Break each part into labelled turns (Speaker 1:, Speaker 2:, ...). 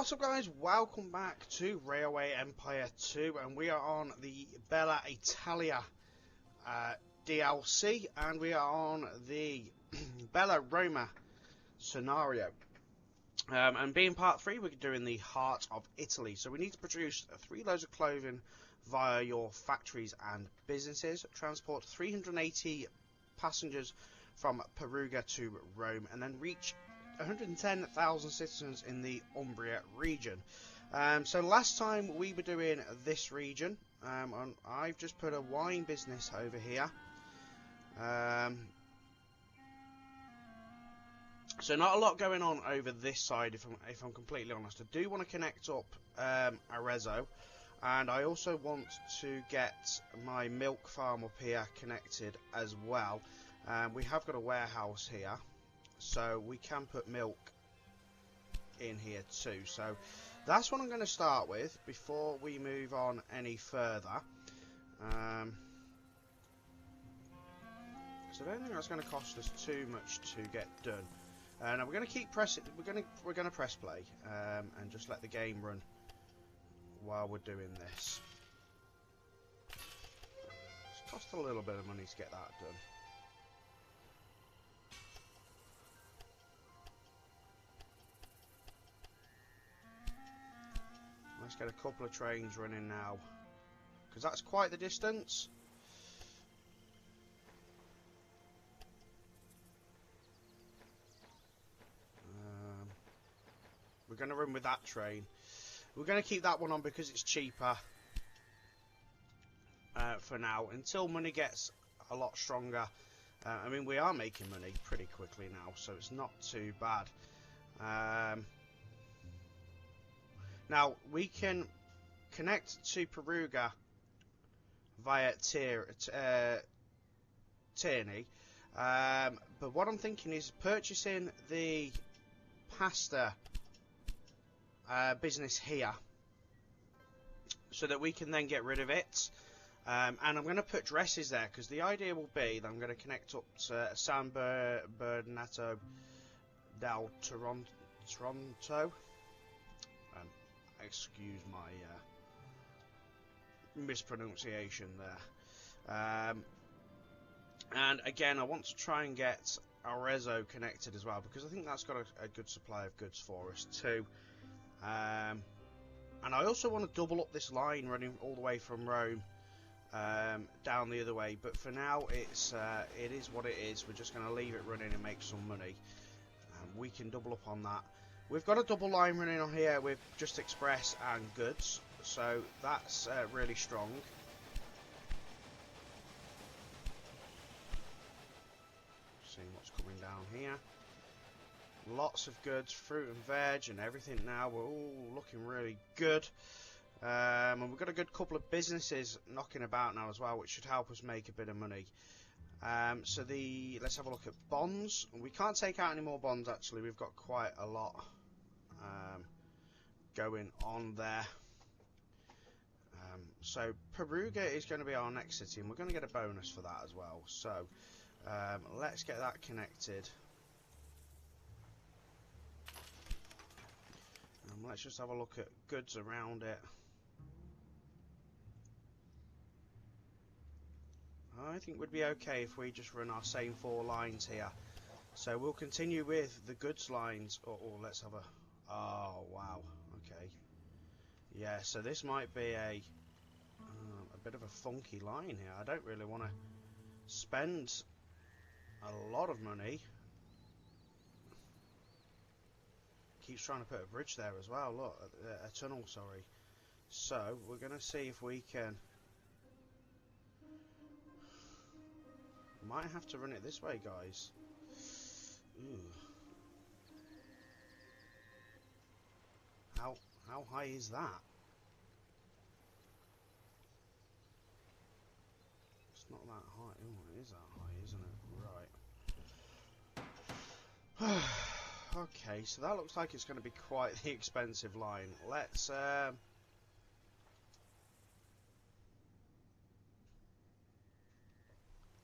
Speaker 1: What's up guys, welcome back to Railway Empire 2 and we are on the Bella Italia DLC and we are on the Bella Roma scenario. And being part 3 we're doing the Heart of Italy, so we need to produce 3 loads of clothing via your factories and businesses, transport 380 passengers from Perugia to Rome and then reach 110,000 citizens in the Umbria region. So last time we were doing this region, and I've just put a wine business over here. So not a lot going on over this side, if I'm completely honest. I do want to connect up Arezzo, and I also want to get my milk farm up here connected as well. We have got a warehouse here, so we can put milk in here too. So that's what I'm going to start with before we move on any further. So I don't think that's going to cost us too much to get done. Now we're going to keep pressing. We're going to press play and just let the game run while we're doing this. It's cost a little bit of money to get that done. Let's get a couple of trains running now, because that's quite the distance. We're going to run with that train. We're going to keep that one on because it's cheaper for now, until money gets a lot stronger. I mean, we are making money pretty quickly now, so it's not too bad. Now, we can connect to Perugia via Tierney, but what I'm thinking is purchasing the pasta business here, so that we can then get rid of it. And I'm going to put dresses there, because the idea will be that I'm going to connect up to San Bernardo del Tronto. Excuse my mispronunciation there. And again, I want to try and get Arezzo connected as well, because I think that's got a good supply of goods for us too. And I also want to double up this line running all the way from Rome down the other way. But for now, it is what it is. We're just going to leave it running and make some money. We can double up on that. We've got a double line running on here with just express and goods, so that's really strong. Seeing what's coming down here. Lots of goods, fruit and veg and everything now. We're all looking really good. And we've got a good couple of businesses knocking about now as well, which should help us make a bit of money. So let's have a look at bonds. We can't take out any more bonds actually. We've got quite a lot going on there. So Perugia is going to be our next city, and we're going to get a bonus for that as well. So let's get that connected. Let's just have a look at goods around it. I think we'd be okay if we just run our same 4 lines here. So we'll continue with the goods lines. Or let's have a... Oh, wow. Okay. Yeah, so this might be a bit of a funky line here. I don't really want to spend a lot of money. Keeps trying to put a bridge there as well. Look, a tunnel, sorry. So we're going to see if we can... Might have to run it this way, guys. Ooh. How high is that? It's not that high. Oh, it is that high, isn't it? Right. Okay, so that looks like it's going to be quite the expensive line. Let's we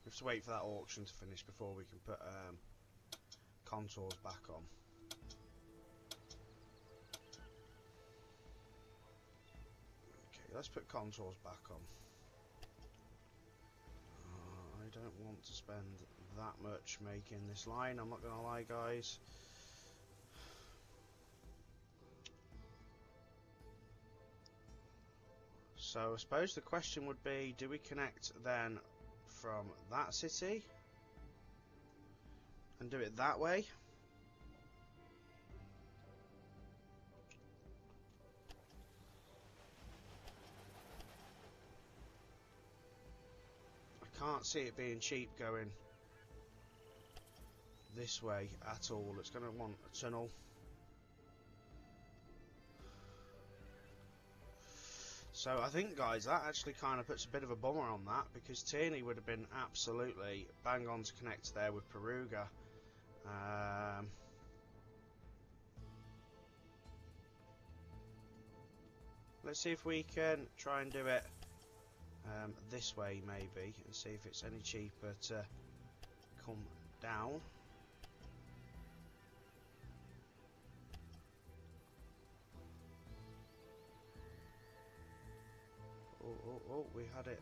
Speaker 1: have to wait for that auction to finish before we can put contours back on. let's put contours back on. I don't want to spend that much making this line, I'm not going to lie, guys. So I suppose the question would be, do we connect then from that city and do it that way? I can't see it being cheap going this way at all. It's going to want a tunnel. So I think, guys, that actually kind of puts a bit of a bummer on that, because Tierney would have been absolutely bang on to connect there with Perugia. Let's see if we can try and do it this way maybe, and see if it's any cheaper to come down. Oh, we had it.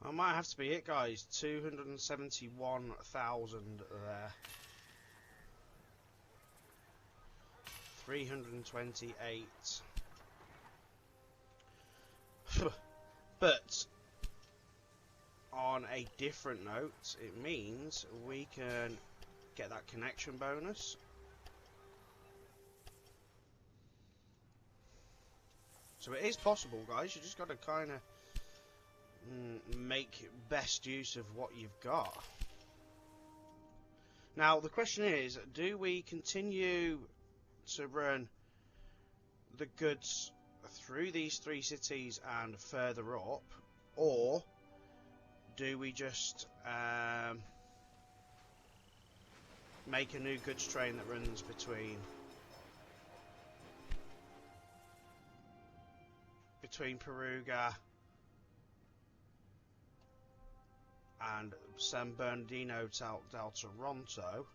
Speaker 1: That might have to be it, guys. 271,000 there. 328. But on a different note, it means we can get that connection bonus. So it is possible, guys. You just got to kind of make best use of what you've got. Now the question is, do we continue to run the goods through these three cities and further up, or do we just make a new goods train that runs between Perugia and San Bernardino del Toronto?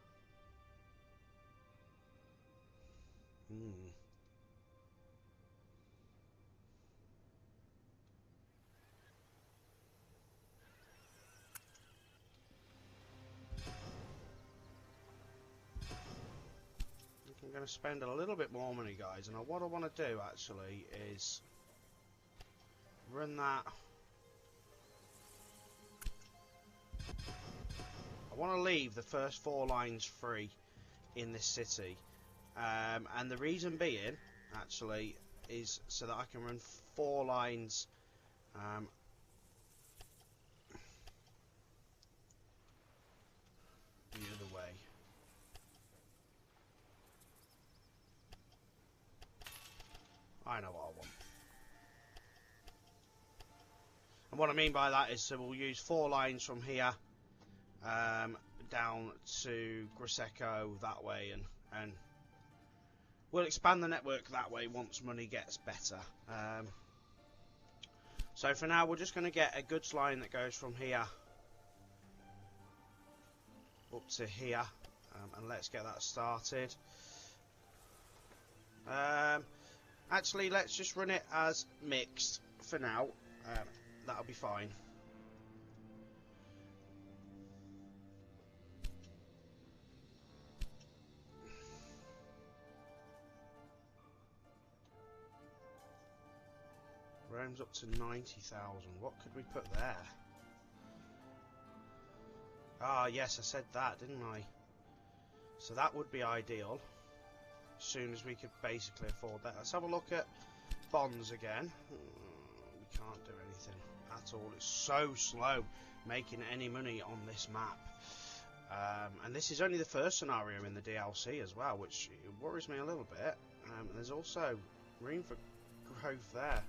Speaker 1: I'm going to spend a little bit more money, guys, and what I want to do actually is run that. I want to leave the first 4 lines free in this city, and the reason being actually is so that I can run 4 lines the other way. I know what I want. And what I mean by that is, so we'll use 4 lines from here down to Grosseto that way, and we'll expand the network that way once money gets better. So for now, we're just going to get a goods line that goes from here up to here, and let's get that started. Actually, let's just run it as mixed for now. That'll be fine. Rome's up to 90,000. What could we put there? Ah, yes, I said that, didn't I? So that would be ideal. As soon as we could basically afford that. Let's have a look at bonds again. We can't do anything at all. It's so slow making any money on this map. And this is only the first scenario in the DLC as well, which worries me a little bit. There's also room for growth there.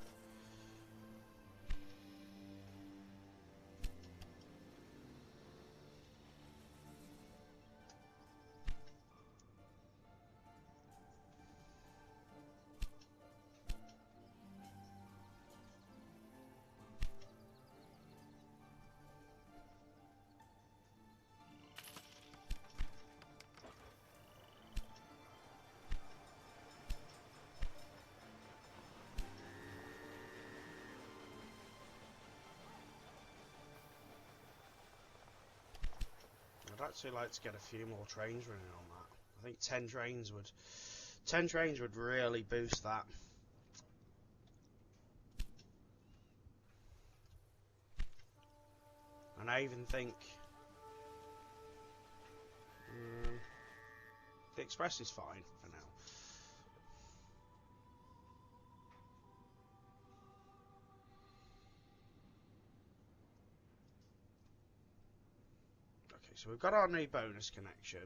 Speaker 1: I'd actually like to get a few more trains running on that. I think 10 trains would really boost that. And I even think the express is fine for now. So we've got our new bonus connection,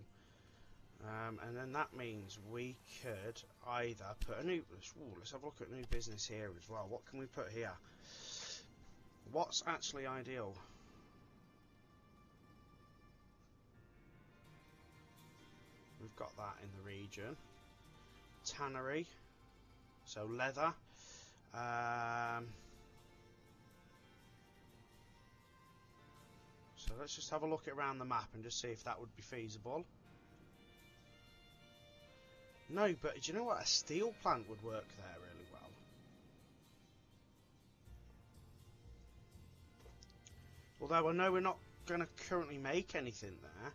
Speaker 1: and then that means we could either put a new... let's have a look at new business here as well. What can we put here? What's actually ideal? We've got that in the region. Tannery, so leather. So let's just have a look around the map and just see if that would be feasible. No, but do you know what? A steel plant would work there really well. Although I know we're not going to currently make anything there.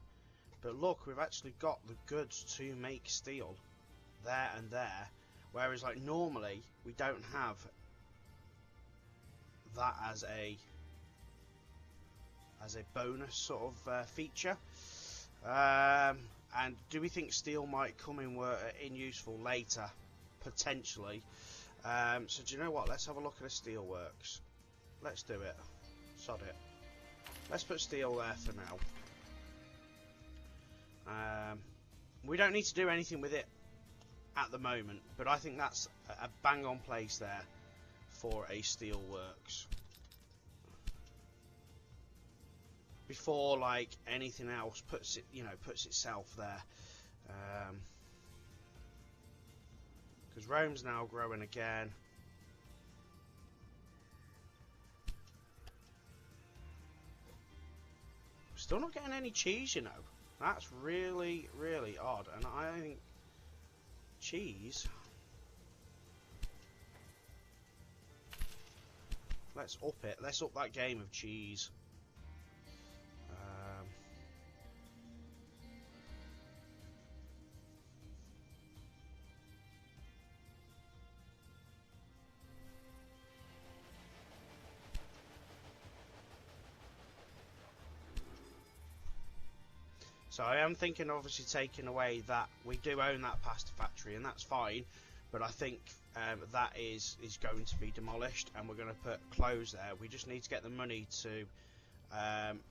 Speaker 1: But look, we've actually got the goods to make steel there and there. Whereas like normally we don't have that as a bonus sort of feature. And do we think steel might come in useful later? Potentially. So do you know what? Let's have a look at the steel works. Let's do it. Sod it. Let's put steel there for now. We don't need to do anything with it at the moment, but I think that's a bang on place there for a steel works. Before like anything else puts itself there, because Rome's now growing again. Still not getting any cheese, you know. That's really, really odd, and I think cheese. Let's up it. Let's up that game of cheese. So I am thinking, obviously, taking away that we do own that pasta factory, and that's fine. But I think that is going to be demolished, and we're going to put close there. We just need to get the money to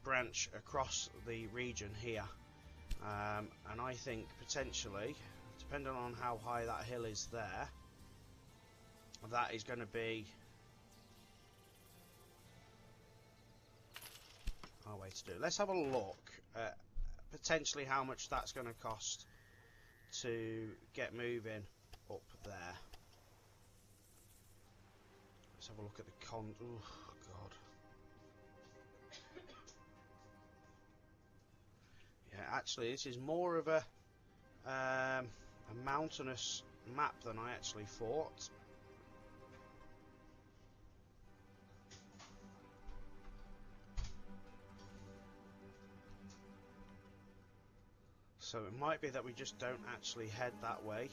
Speaker 1: branch across the region here, and I think potentially, depending on how high that hill is there, that is going to be our way to do it. Let's have a look at potentially how much that's going to cost to get moving up there. Let's have a look at the oh god. Yeah, actually, this is more of a mountainous map than I actually thought. So it might be that we just don't actually head that way.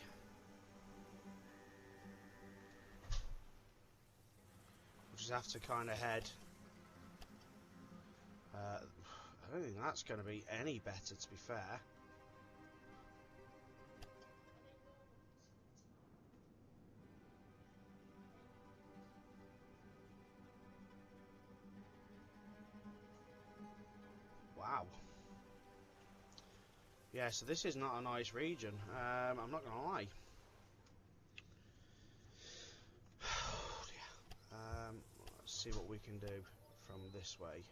Speaker 1: We just have to kind of head. I don't think that's going to be any better, to be fair. Wow. Yeah, so this is not a nice region. I'm not going to lie. Let's see what we can do from this way.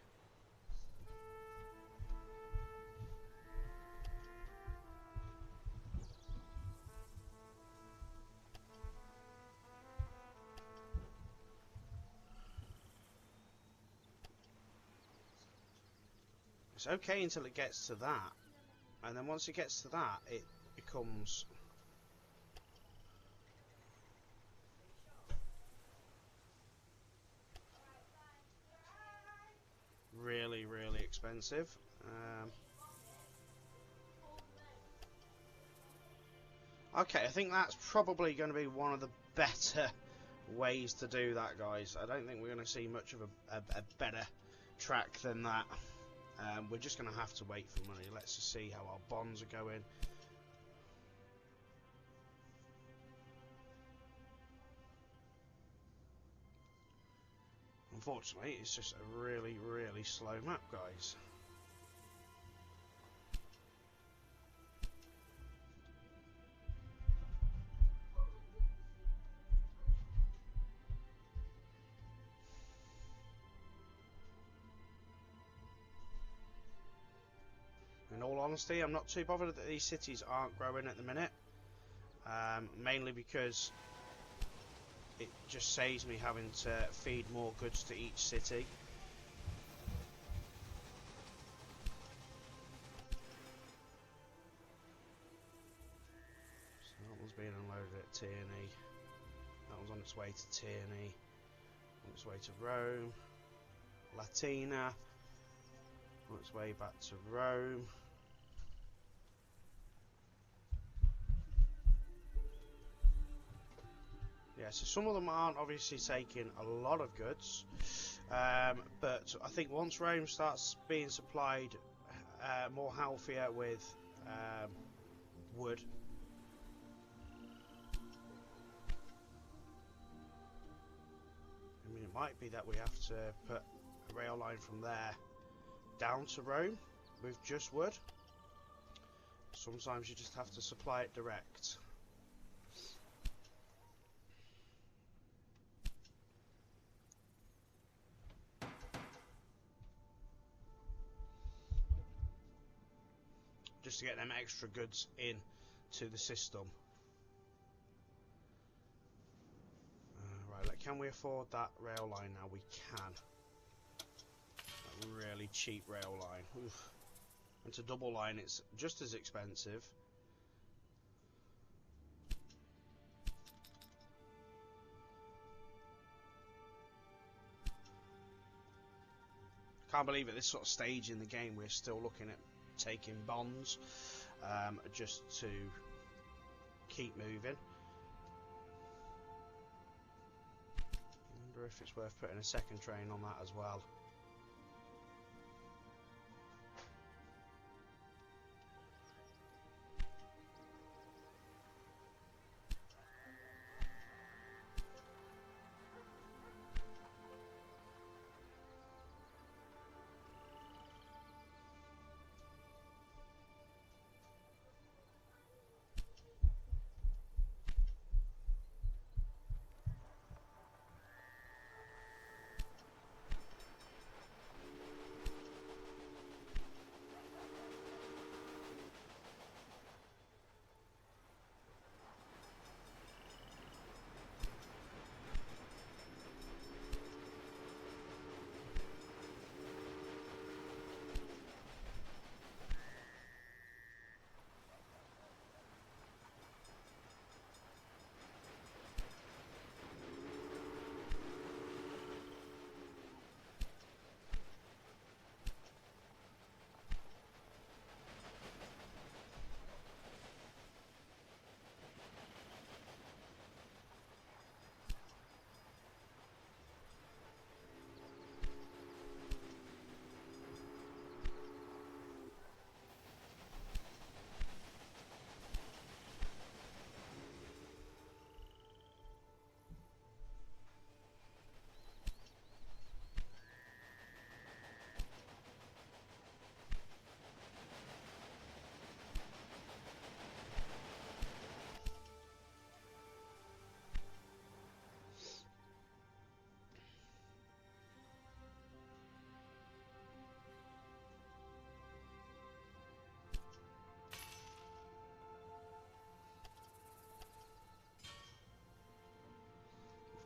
Speaker 1: It's okay until it gets to that, and then once it gets to that, it becomes really, really expensive. Okay, I think that's probably going to be one of the better ways to do that, guys. I don't think we're going to see much of a better track than that. We're just going to have to wait for money. Let's just see how our bonds are going. Unfortunately, it's just a really, really slow map, guys. In all honesty, I'm not too bothered that these cities aren't growing at the minute. Mainly because it just saves me having to feed more goods to each city. So that one's being unloaded at Tierney. That one's on its way to Tierney. On its way to Rome. Latina. On its way back to Rome. Yeah, so some of them aren't obviously taking a lot of goods, but I think once Rome starts being supplied more healthier with wood, I mean, it might be that we have to put a rail line from there down to Rome with just wood. Sometimes you just have to supply it direct. Just to get them extra goods in to the system. Right, can we afford that rail line now? We can. That really cheap rail line. Oof. And to double line, it's just as expensive. Can't believe at this sort of stage in the game we're still looking at taking bonds just to keep moving. I wonder if it's worth putting a second train on that as well.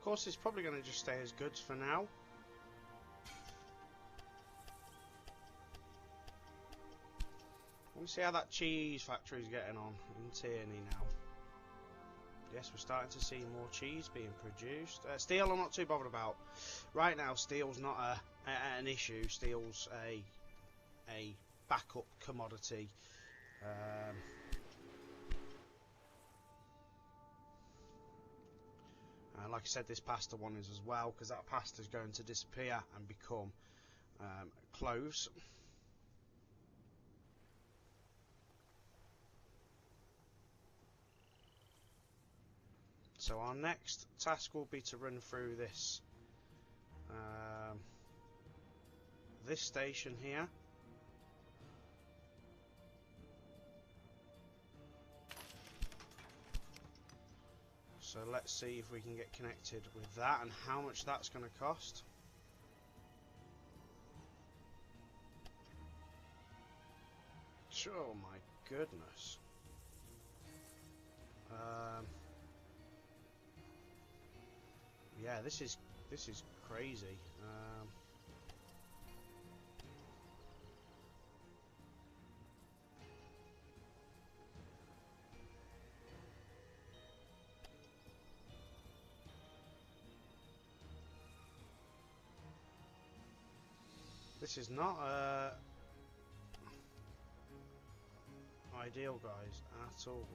Speaker 1: course, it's probably going to just stay as goods for now. Let me see how that cheese factory is getting on in Tierney now. Yes, we're starting to see more cheese being produced. Steel I'm not too bothered about. Right now, steel's not an issue. Steel's a backup commodity. Like I said, this pasta one is as well, because that pasta is going to disappear and become cloves. So our next task will be to run through this this station here. So let's see if we can get connected with that and how much that's going to cost. Oh my goodness. Yeah, this is crazy. This is not ideal, guys, at all.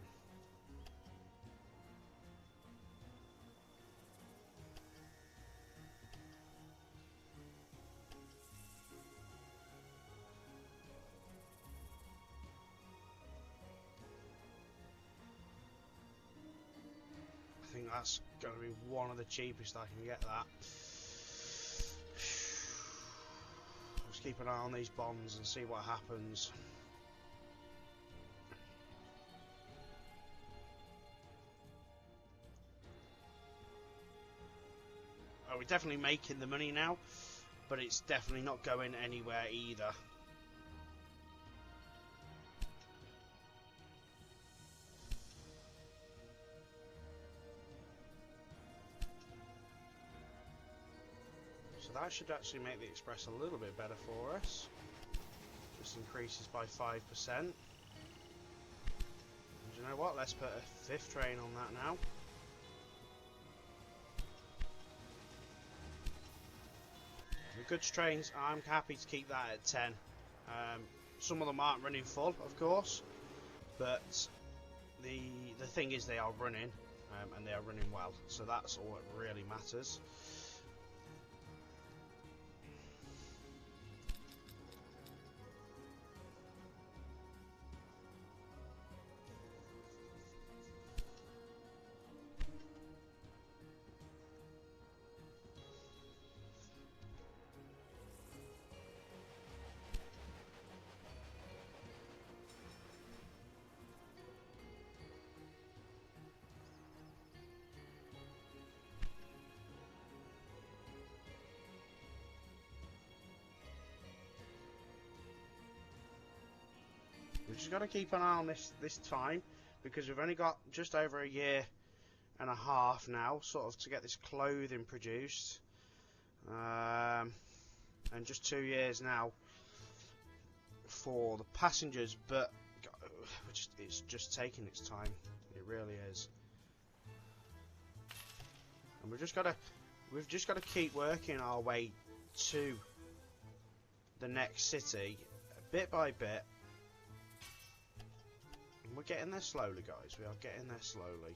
Speaker 1: I think that's going to be one of the cheapest I can get that. Let's keep an eye on these bonds and see what happens. Oh, we're definitely making the money now, but it's definitely not going anywhere either. So that should actually make the express a little bit better for us. Just increases by 5%. And you know what? Let's put a 5th train on that now. The goods trains, I'm happy to keep that at 10. Some of them aren't running full, of course, but the thing is they are running, and they are running well. So that's all that really matters. We've just got to keep an eye on this time, because we've only got just over a year and a half now, sort of, to get this clothing produced, and just 2 years now for the passengers. But it's just taking its time. It really is, and we've just got to keep working our way to the next city, bit by bit. We're getting there slowly, guys. We are getting there slowly.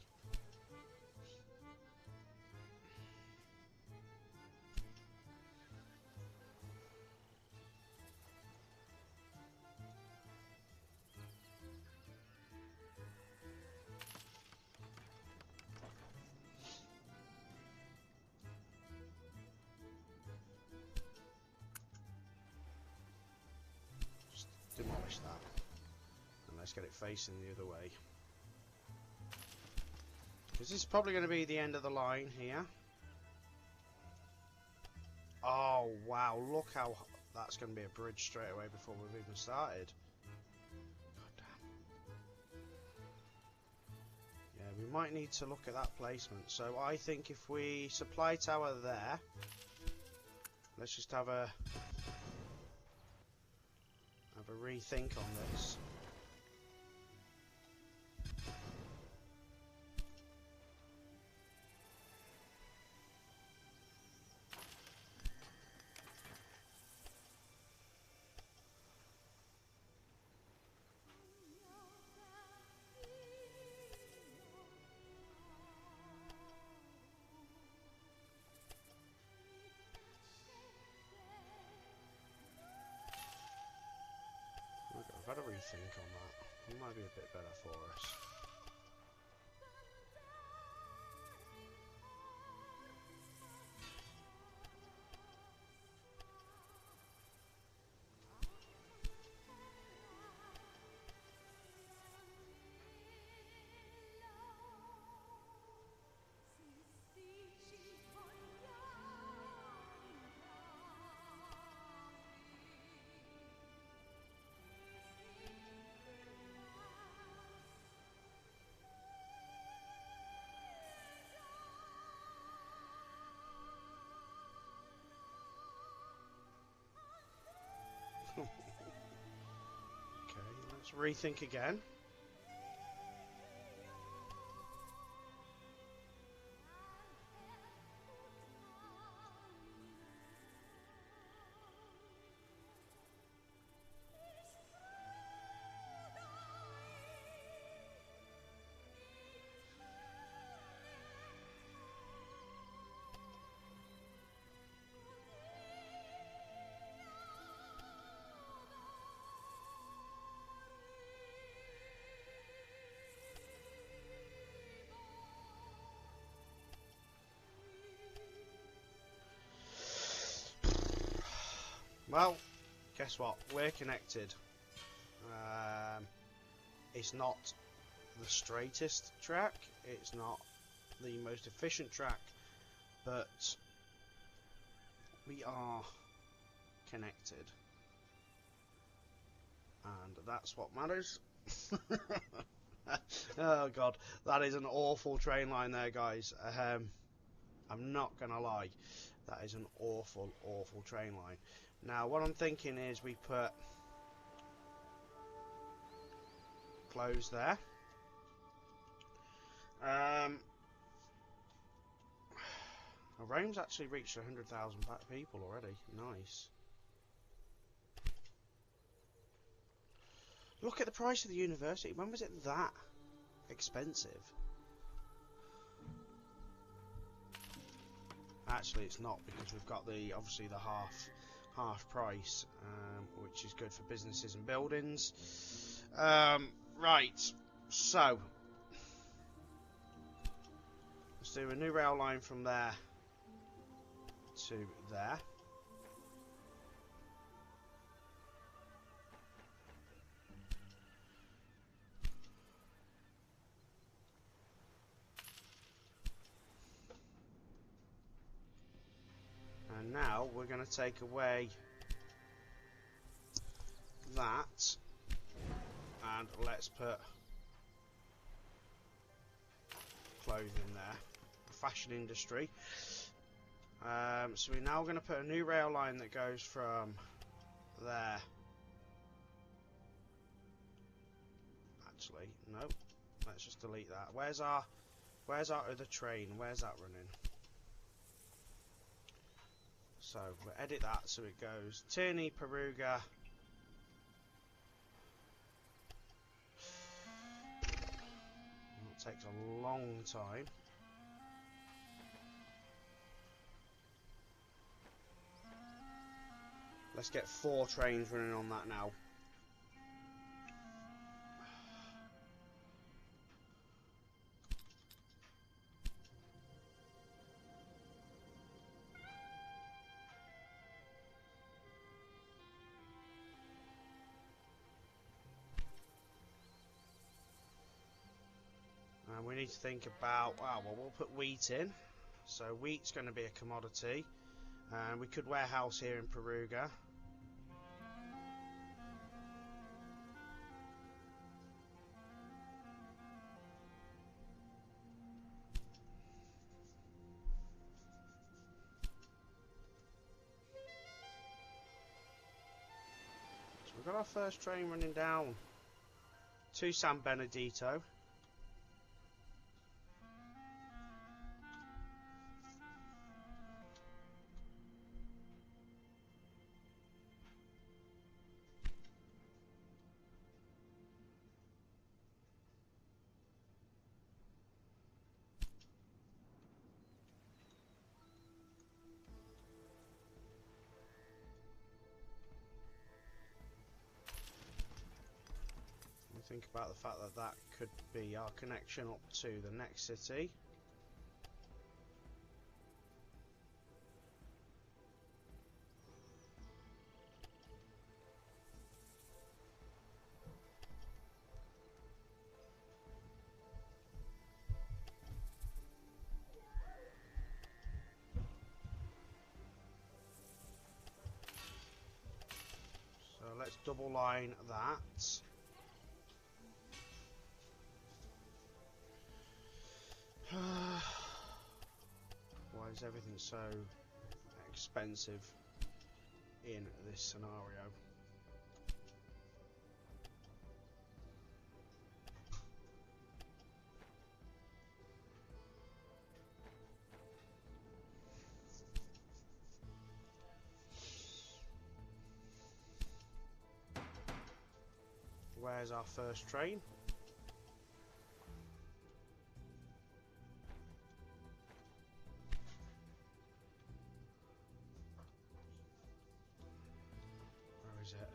Speaker 1: Just demolish that. Let's get it facing the other way, because this is probably going to be the end of the line here. Oh wow, look how that's going to be a bridge straight away before we've even started. God damn. Yeah, we might need to look at that placement. So I think if we supply tower there, let's just have a rethink on this. I've had a rethink on that. It might be a bit better for us. Okay, let's rethink again. Well, guess what? We're connected. It's not the straightest track, it's not the most efficient track, but we are connected. And that's what matters. Oh god, that is an awful train line there, guys. I'm not gonna lie, that is an awful, awful train line. Now what I'm thinking is we put close there. Rome's actually reached 100,000 people already. Nice. Look at the price of the university. When was it that expensive? Actually, it's not, because we've got the obviously the half price, which is good for businesses and buildings. Right, so let's do a new rail line from there to there. And now we're going to take away that, and let's put clothing there, fashion industry. So we're now going to put a new rail line that goes from there. Actually, no. Let's just delete that. Where's our other train? Where's that running? So we'll edit that so it goes Tuscany, Perugia. It takes a long time. Let's get 4 trains running on that now. And we need to think about, well, we'll put wheat in. So wheat's going to be a commodity. And we could warehouse here in Perugia. our first train running down to San Benedetto. Think about the fact that that could be our connection up to the next city. So let's double line that. Why is everything so expensive in this scenario? Where's our first train?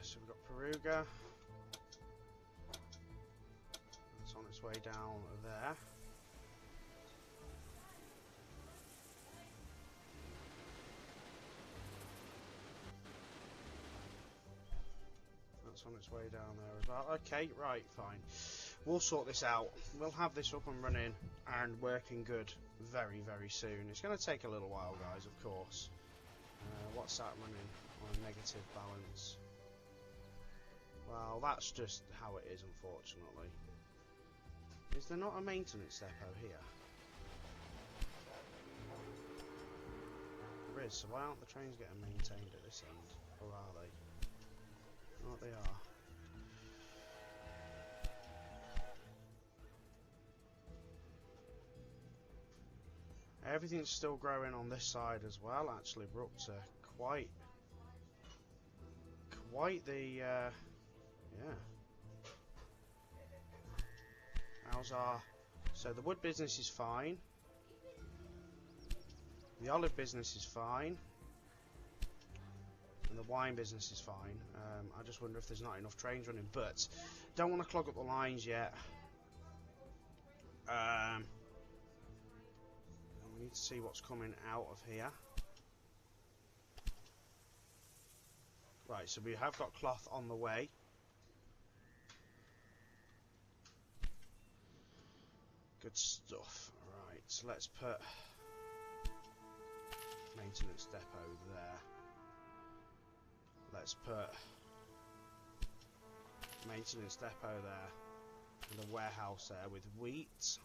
Speaker 1: So we've got Perugia. It's on its way down there. That's on its way down there as well. Okay, right, fine. We'll sort this out. We'll have this up and running and working good very, very soon. It's going to take a little while, guys, of course. What's that running on a negative balance? Well, that's just how it is, unfortunately. Is there not a maintenance depot here? There is, so why aren't the trains getting maintained at this end? Or are they? Oh, they are. Everything's still growing on this side as well, actually. We're up to quite the... yeah. How's our... So the wood business is fine. The olive business is fine. And the wine business is fine. I just wonder if there's not enough trains running. But don't want to clog up the lines yet. We need to see what's coming out of here. Right, so we have got cloth on the way. Good stuff. Right, so let's put maintenance depot there. Let's put maintenance depot there. And a warehouse there with wheat.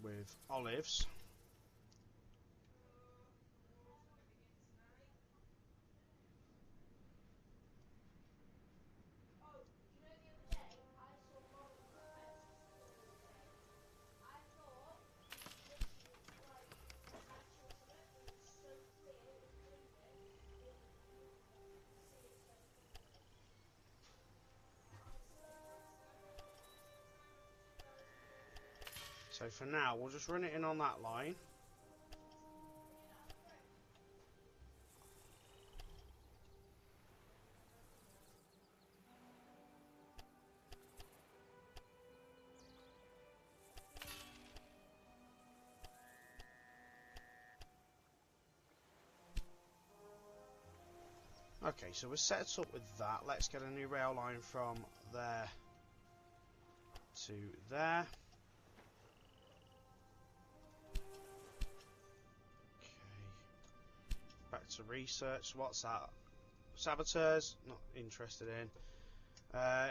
Speaker 1: With olives. So for now, we'll just run it in on that line. Okay, so we're set up with that. Let's get a new rail line from there to there. Back to research. What's that? Saboteurs? Not interested in.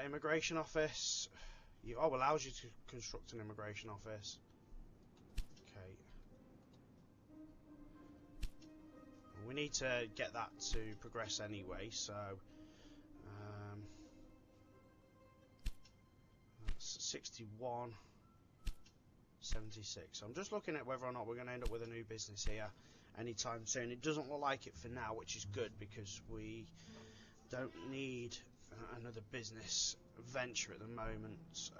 Speaker 1: Immigration office. Allows you to construct an immigration office. Okay. We need to get that to progress anyway, so that's 61, 76. So I'm just looking at whether or not we're going to end up with a new business here anytime soon. It doesn't look like it for now, which is good because we don't need another business venture at the moment.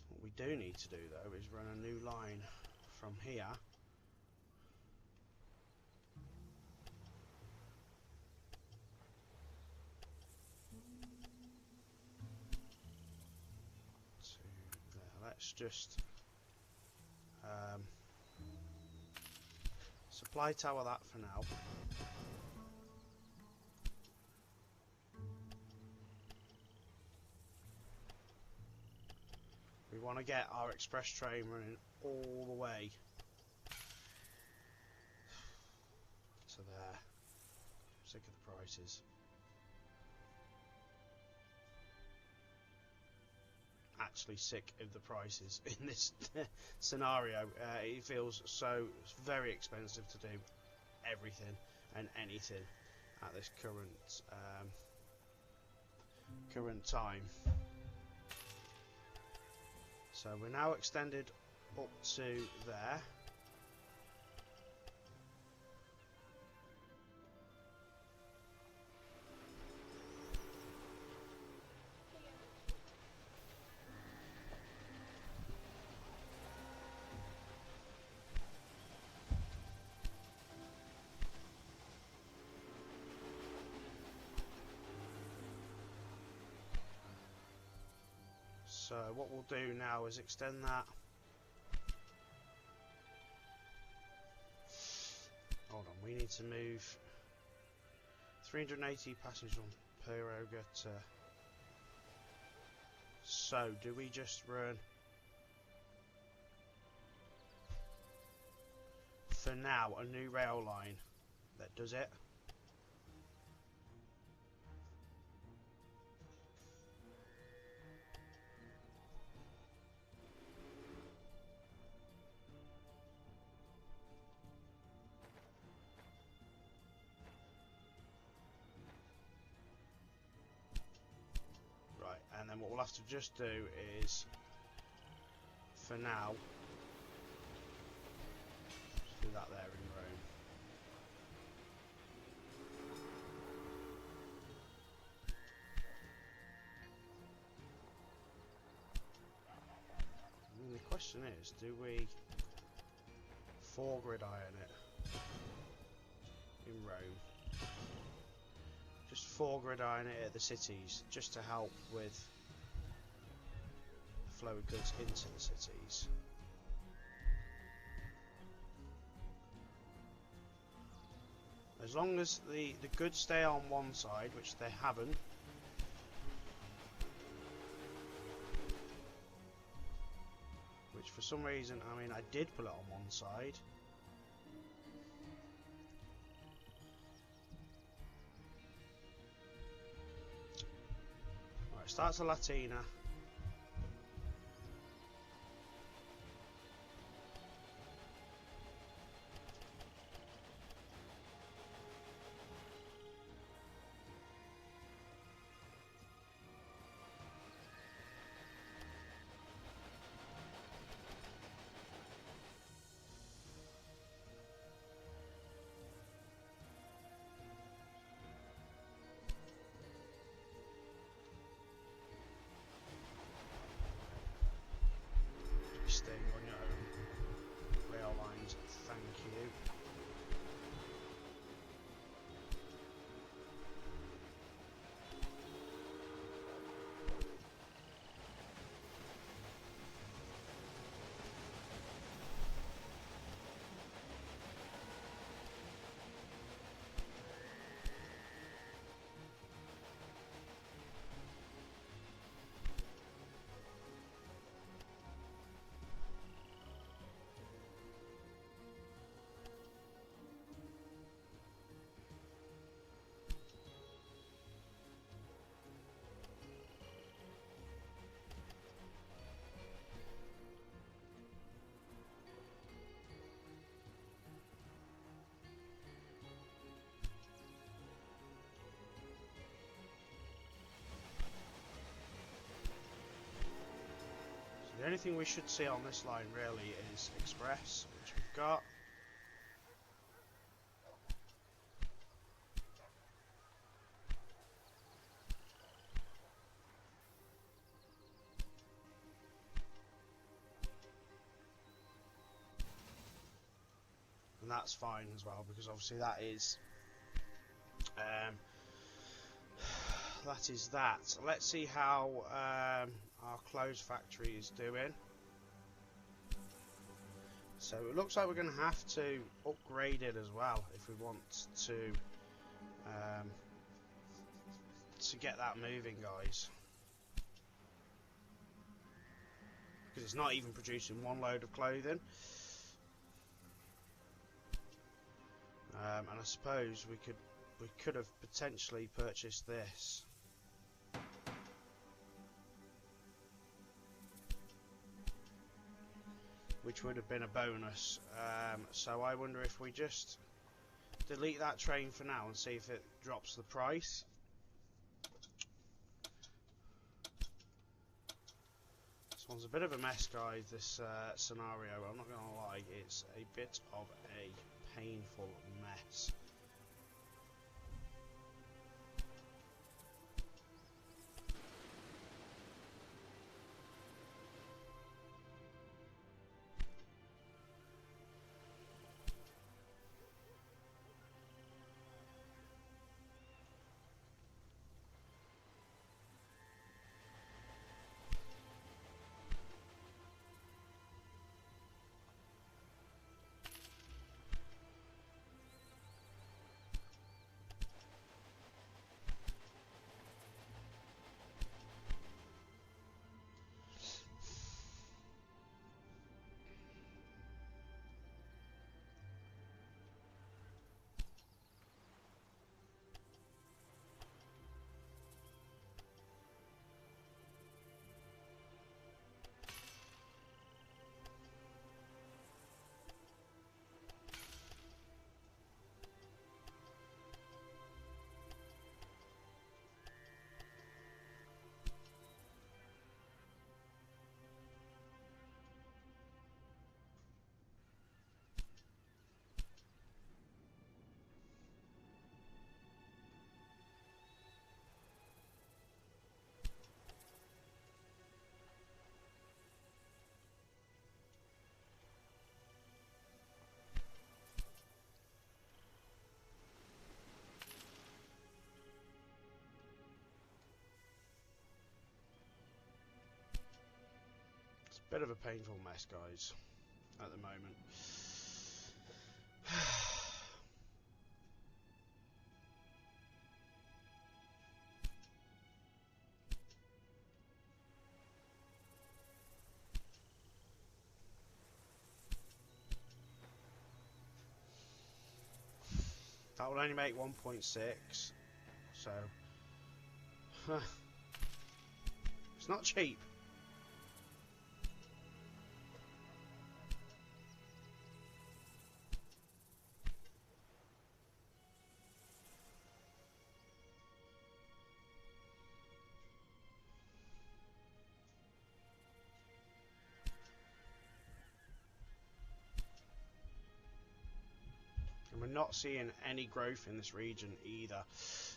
Speaker 1: What we do need to do though is run a new line from here to there. Let's just supply tower that for now. We want to get our express train running all the way to there. I'm sick of the prices. Actually sick of the prices in this scenario. It feels so very expensive to do everything and anything at this current time. So we're now extended up to there. So what we'll do now is extend that. Hold on, we need to move 380 passengers on Piroga to... So, do we just run... For now, a new rail line that does it? And then what we'll have to just do is, for now, just do that there in Rome. I mean, the question is, do we 4-grid iron it in Rome? Just 4-grid iron it at the cities, just to help with flow of goods into the cities. As long as the goods stay on one side, which they haven't, which for some reason, I mean, I did put it on one side. Right, starts a Latina. only thing we should see on this line really is express, which we've got. And that's fine as well, because obviously that is that. Let's see how our clothes factory is doing. So it looks like we're going to have to upgrade it as well if we want to get that moving, guys. Because it's not even producing one load of clothing. And I suppose we could have potentially purchased this. Which would have been a bonus. So I wonder if we just delete that train for now and see if it drops the price. This one's a bit of a mess, guys, this scenario. I'm not going to lie, it's a bit of a painful mess. Bit of a painful mess, guys, at the moment. That will only make 1.6, so it's not cheap. And we're not seeing any growth in this region either.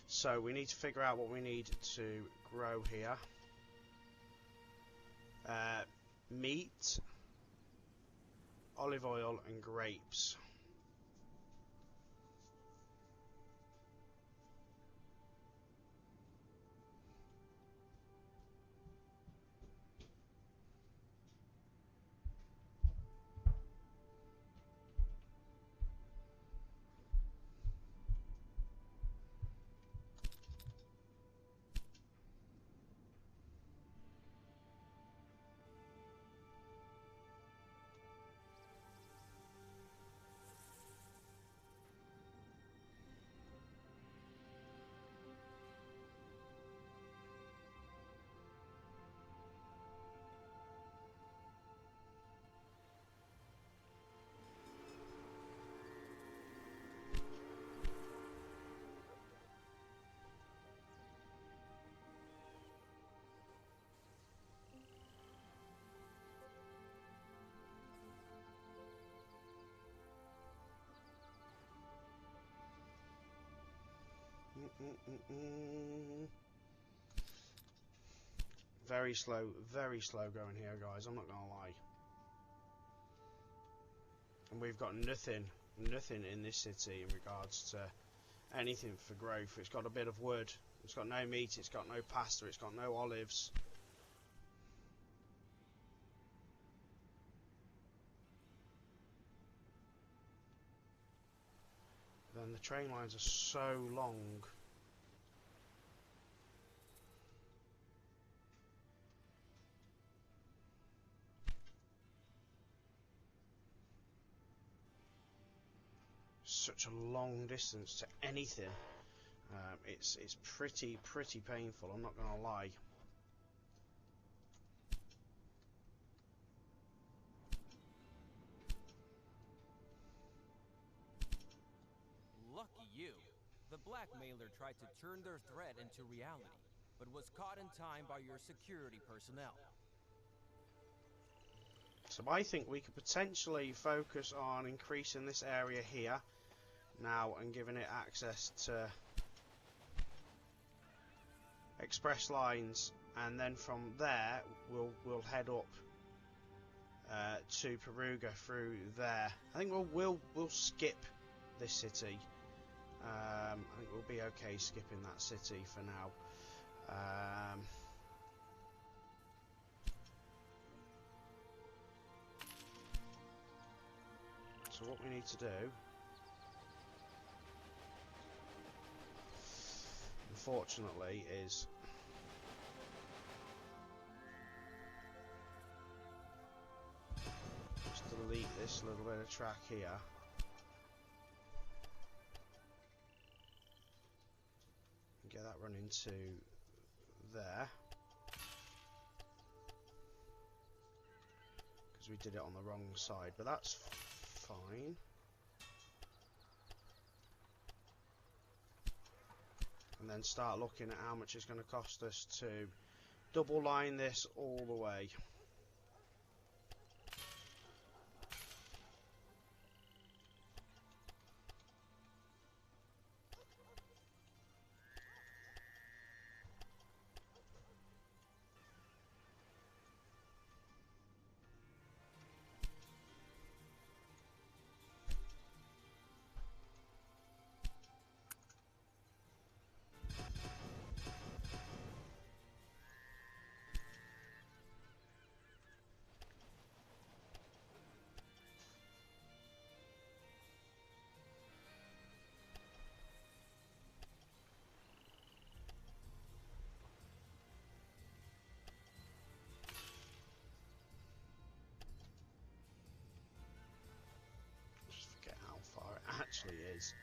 Speaker 1: So we need to figure out what we need to grow here. Meat, olive oil and grapes. Very slow going here, guys. I'm not gonna lie. And we've got nothing in this city in regards to anything for growth. It's got a bit of wood. It's got no meat. It's got no pasta. It's got no olives. Then the train lines are so long. Such a long distance to anything. It's pretty painful. I'm not gonna lie.
Speaker 2: Lucky you. The blackmailer tried to turn their threat into reality, but was caught in time by your security personnel.
Speaker 1: So I think we could potentially focus on increasing this area here now and giving it access to express lines, and then from there we'll head up to Perugia through there. I think we'll skip this city. I think we'll be okay skipping that city for now. So what we need to do, unfortunately, is just delete this little bit of track here. And get that running to there. Because we did it on the wrong side, but that's fine. And then start looking at how much it's going to cost us to double line this all the way. Actually is.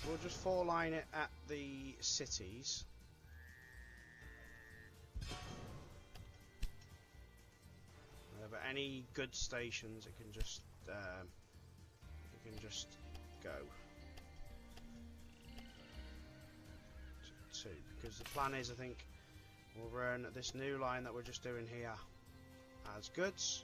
Speaker 1: We'll just four line it at the cities. But any good stations, it can just go to, because the plan is, I think, we'll run this new line that we're just doing here as goods.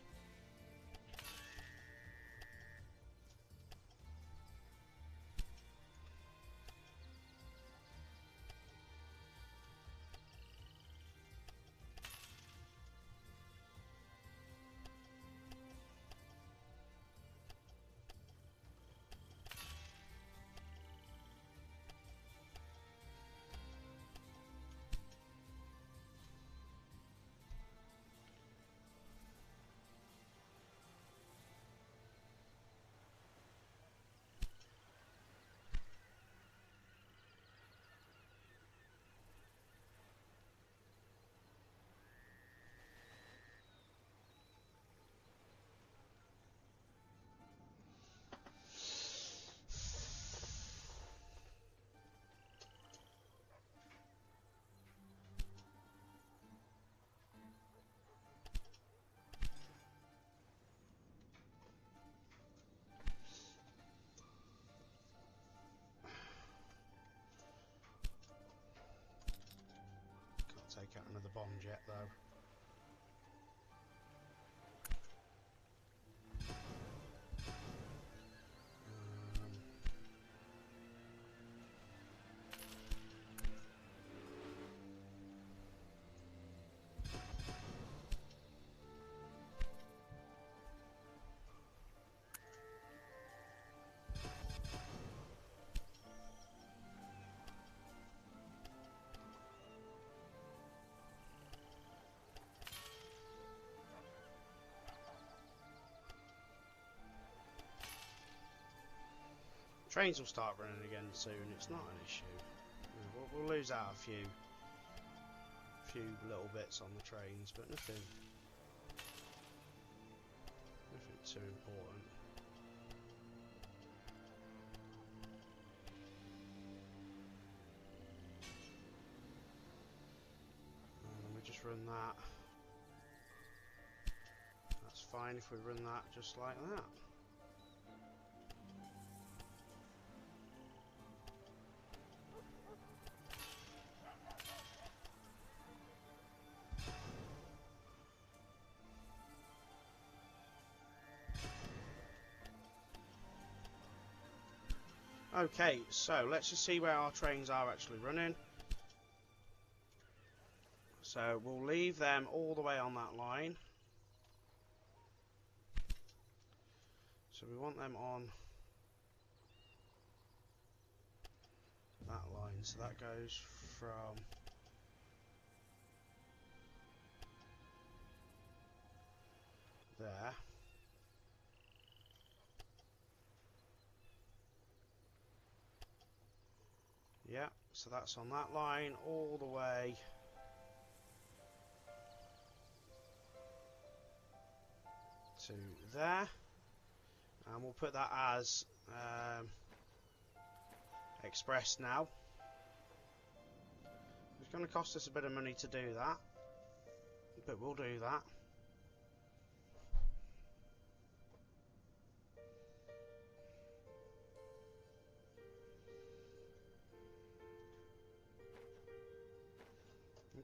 Speaker 1: out another bond yet, though. Trains will start running again soon, it's not an issue. We'll lose out a few little bits on the trains, but nothing too important. And we just run that. That's fine if we run that just like that. Okay, so let's just see where our trains are actually running. So we'll leave them all the way on that line. So we want them on that line. So that goes from there. Yeah, so that's on that line all the way to there, and we'll put that as express now. It's going to cost us a bit of money to do that, but we'll do that.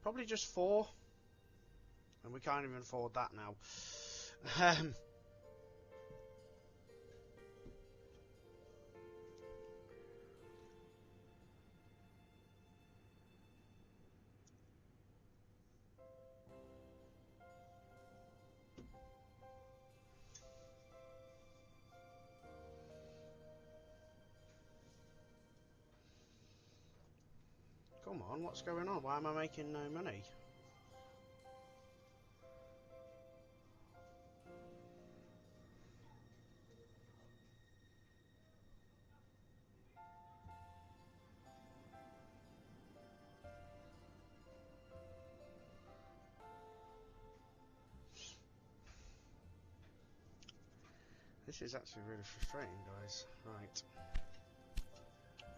Speaker 1: Probably just 4, and we can't even afford that now. Come on, what's going on? Why am I making no money? This is actually really frustrating, guys. Right.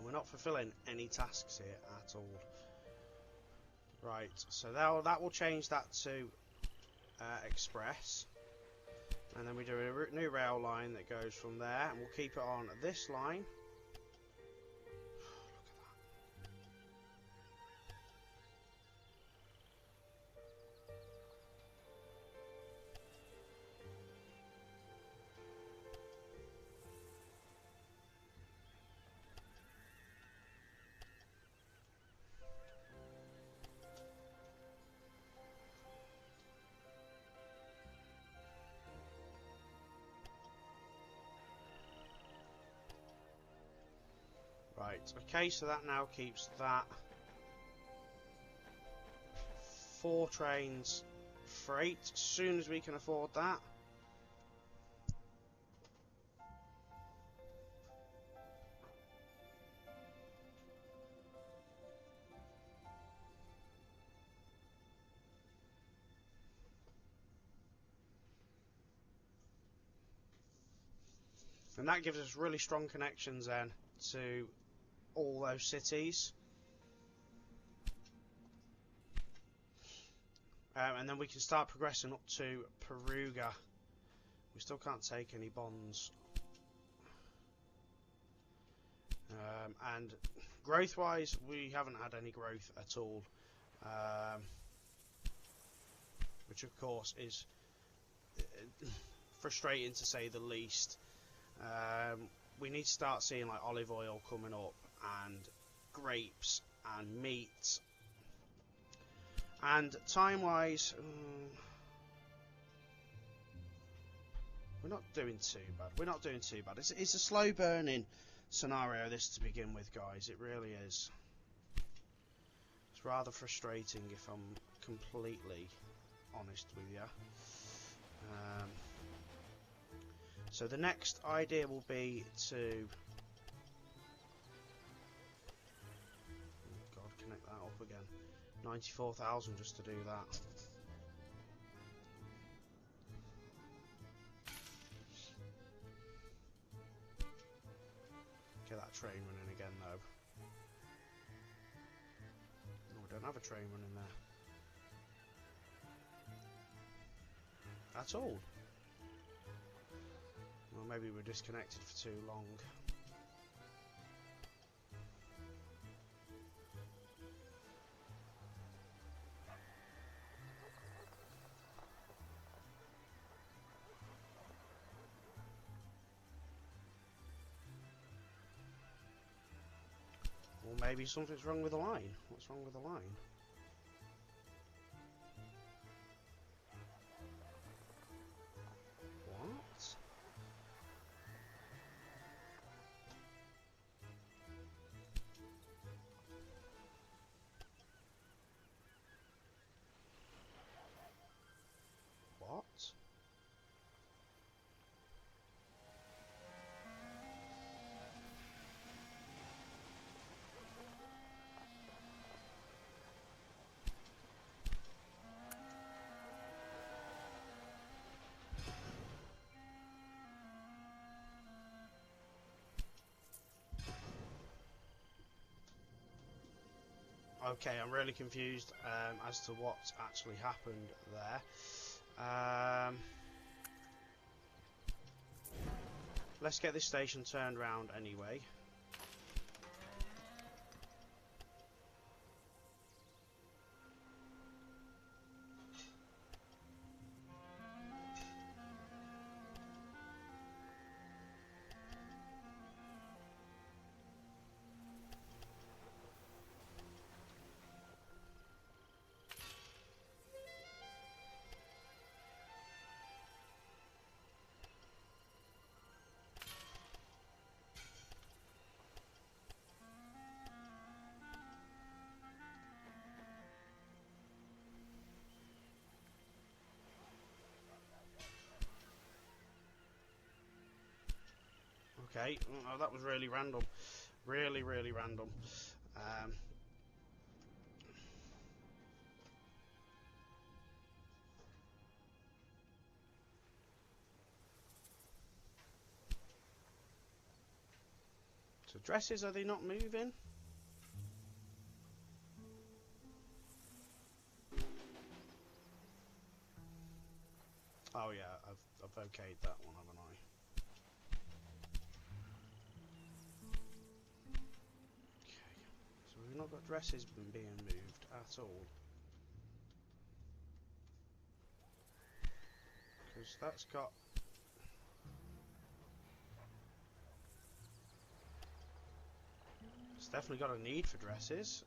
Speaker 1: We're not fulfilling any tasks here at all. Right, so that will change that to express, and then we do a new rail line that goes from there, and we'll keep it on this line. Right, okay, so that now keeps that 4 trains freight as soon as we can afford that. And that gives us really strong connections then to all those cities. And then we can start progressing up to Perugia. We still can't take any bonds. And growth wise, we haven't had any growth at all. which of course is frustrating to say the least. We need to start seeing like olive oil coming up, and grapes, and meat. And time-wise, we're not doing too bad. We're not doing too bad. It's a slow-burning scenario, this, to begin with, guys. It really is. It's rather frustrating, if I'm completely honest with you. So the next idea will be to... Oh God, connect that up again. 94,000 just to do that. Get that train running again, though. No, we don't have a train running there. At all. Well, maybe we're disconnected for too long. Or maybe something's wrong with the line. What's wrong with the line? What? What? Okay, I'm really confused as to what's actually happened there. Let's get this station turned around anyway. Okay, oh, that was really random. Really, really random. So dresses, are they not moving? Oh yeah, I've okayed that one, haven't I? So we've not got dresses being moved at all. Because that's got... It's definitely got a need for dresses.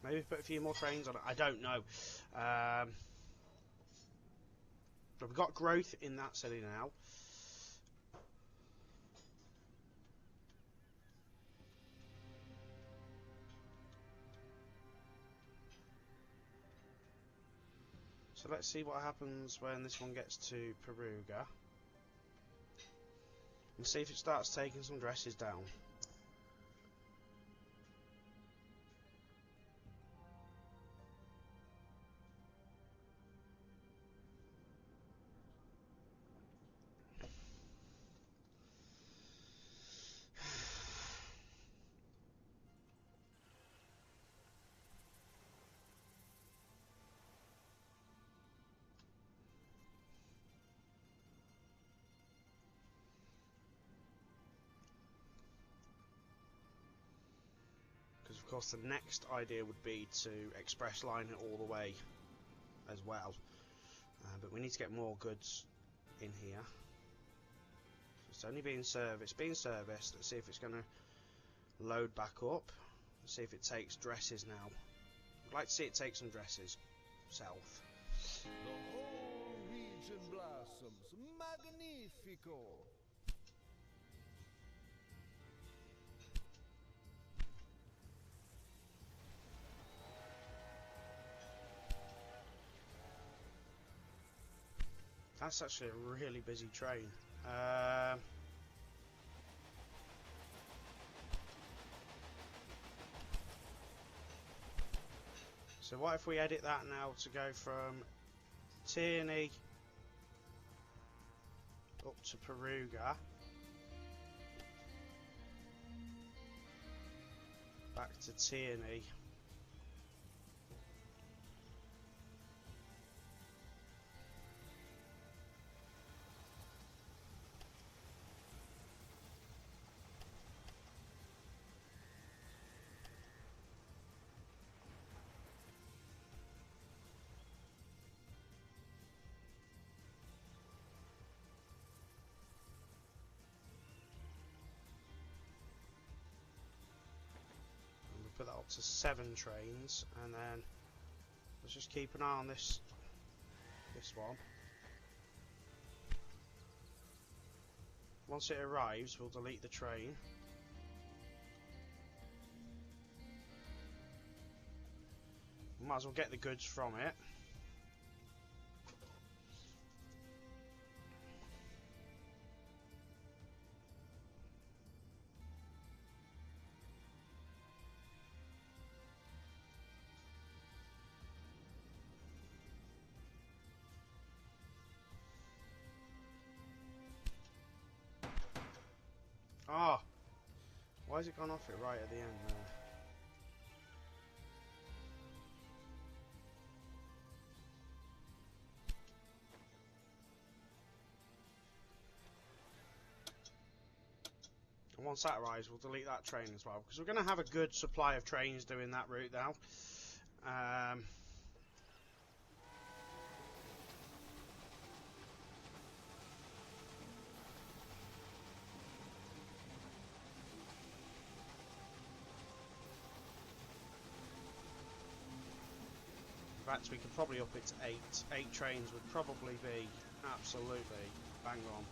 Speaker 1: Maybe put a few more trains on it. I don't know. But we've got growth in that city now. So let's see what happens when this one gets to Perugia. And see if it starts taking some dresses down. course, the next idea would be to express line it all the way as well. But we need to get more goods in here. It's only being serviced. Let's see if it's going to load back up. Let's see if it takes dresses now. I'd like to see it take some dresses south.
Speaker 3: The whole region blossoms. Magnifico!
Speaker 1: That's actually a really busy train. So what if we edit that now to go from Tierney up to Perugia, back to Tierney, put that up to 7 trains, and then let's just keep an eye on this one. Once it arrives, we'll delete the train. We might as well get the goods from it. Ah, why has it gone off it right at the end there? And once that arrives, we'll delete that train as well, because we're going to have a good supply of trains doing that route now. In fact, we could probably up it to 8. 8 trains would probably be absolutely bang on.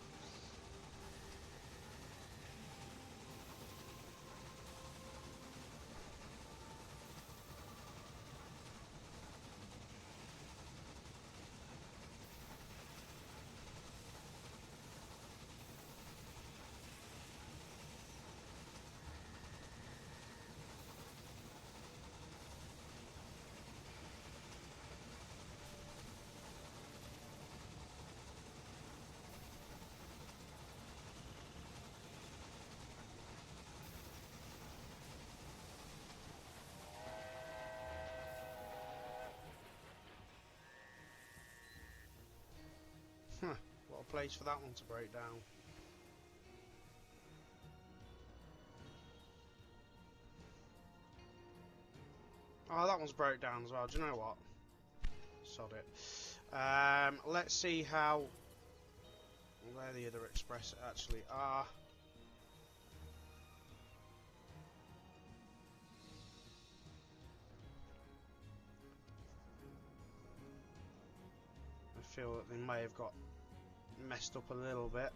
Speaker 1: What a place for that one to break down. Oh, that one's broke down as well. Do you know what? Sod it. Let's see how where the other express actually are. I feel that they may have got messed up a little bit.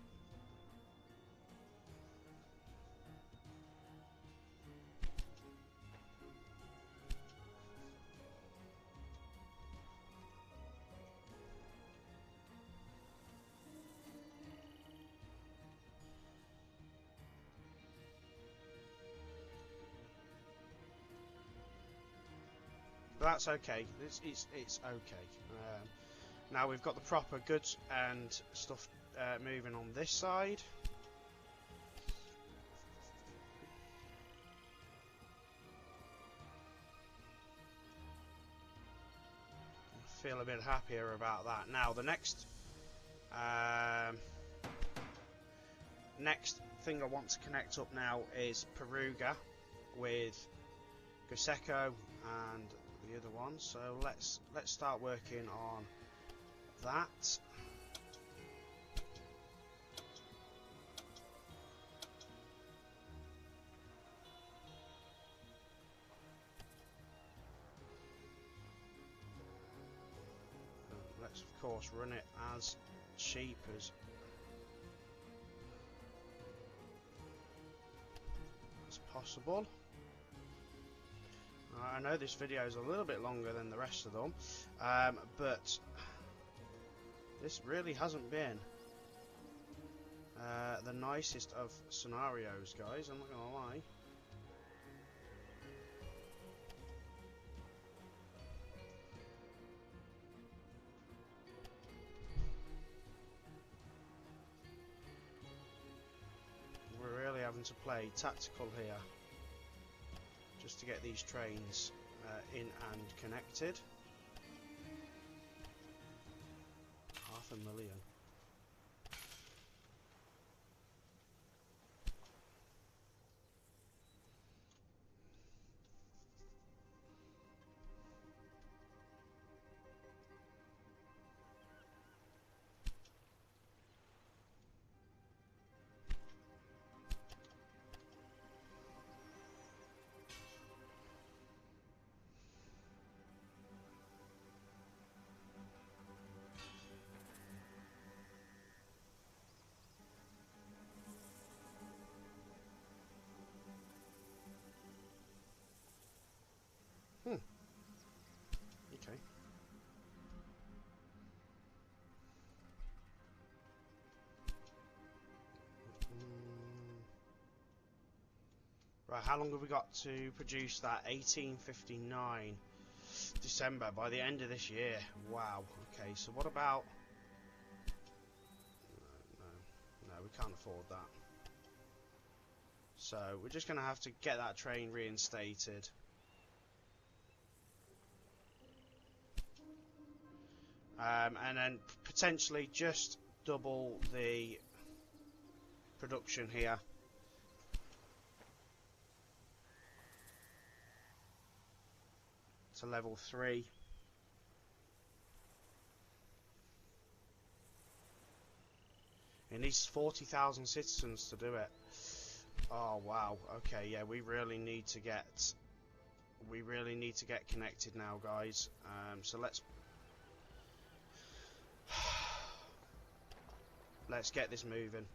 Speaker 1: But that's okay. It's okay. Now we've got the proper goods and stuff moving on this side. I feel a bit happier about that. Now the next next thing I want to connect up now is Perugia with Grosseto and the other one. So let's start working on that. Let's of course run it as cheap as possible. I know this video is a little bit longer than the rest of them, but this really hasn't been the nicest of scenarios, guys. I'm not gonna lie. We're really having to play tactical here just to get these trains in and connected. 500,000. Okay. Right, how long have we got to produce that? 1859 December, by the end of this year. Wow. Okay, so what about... No, we can't afford that. So we're just going to have to get that train reinstated. And then potentially just double the production here. To level 3. It needs 40,000 citizens to do it. Oh wow. Okay, yeah, we really need to get connected now, guys. So let's get this moving.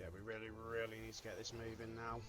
Speaker 1: Yeah, we really need to get this moving now.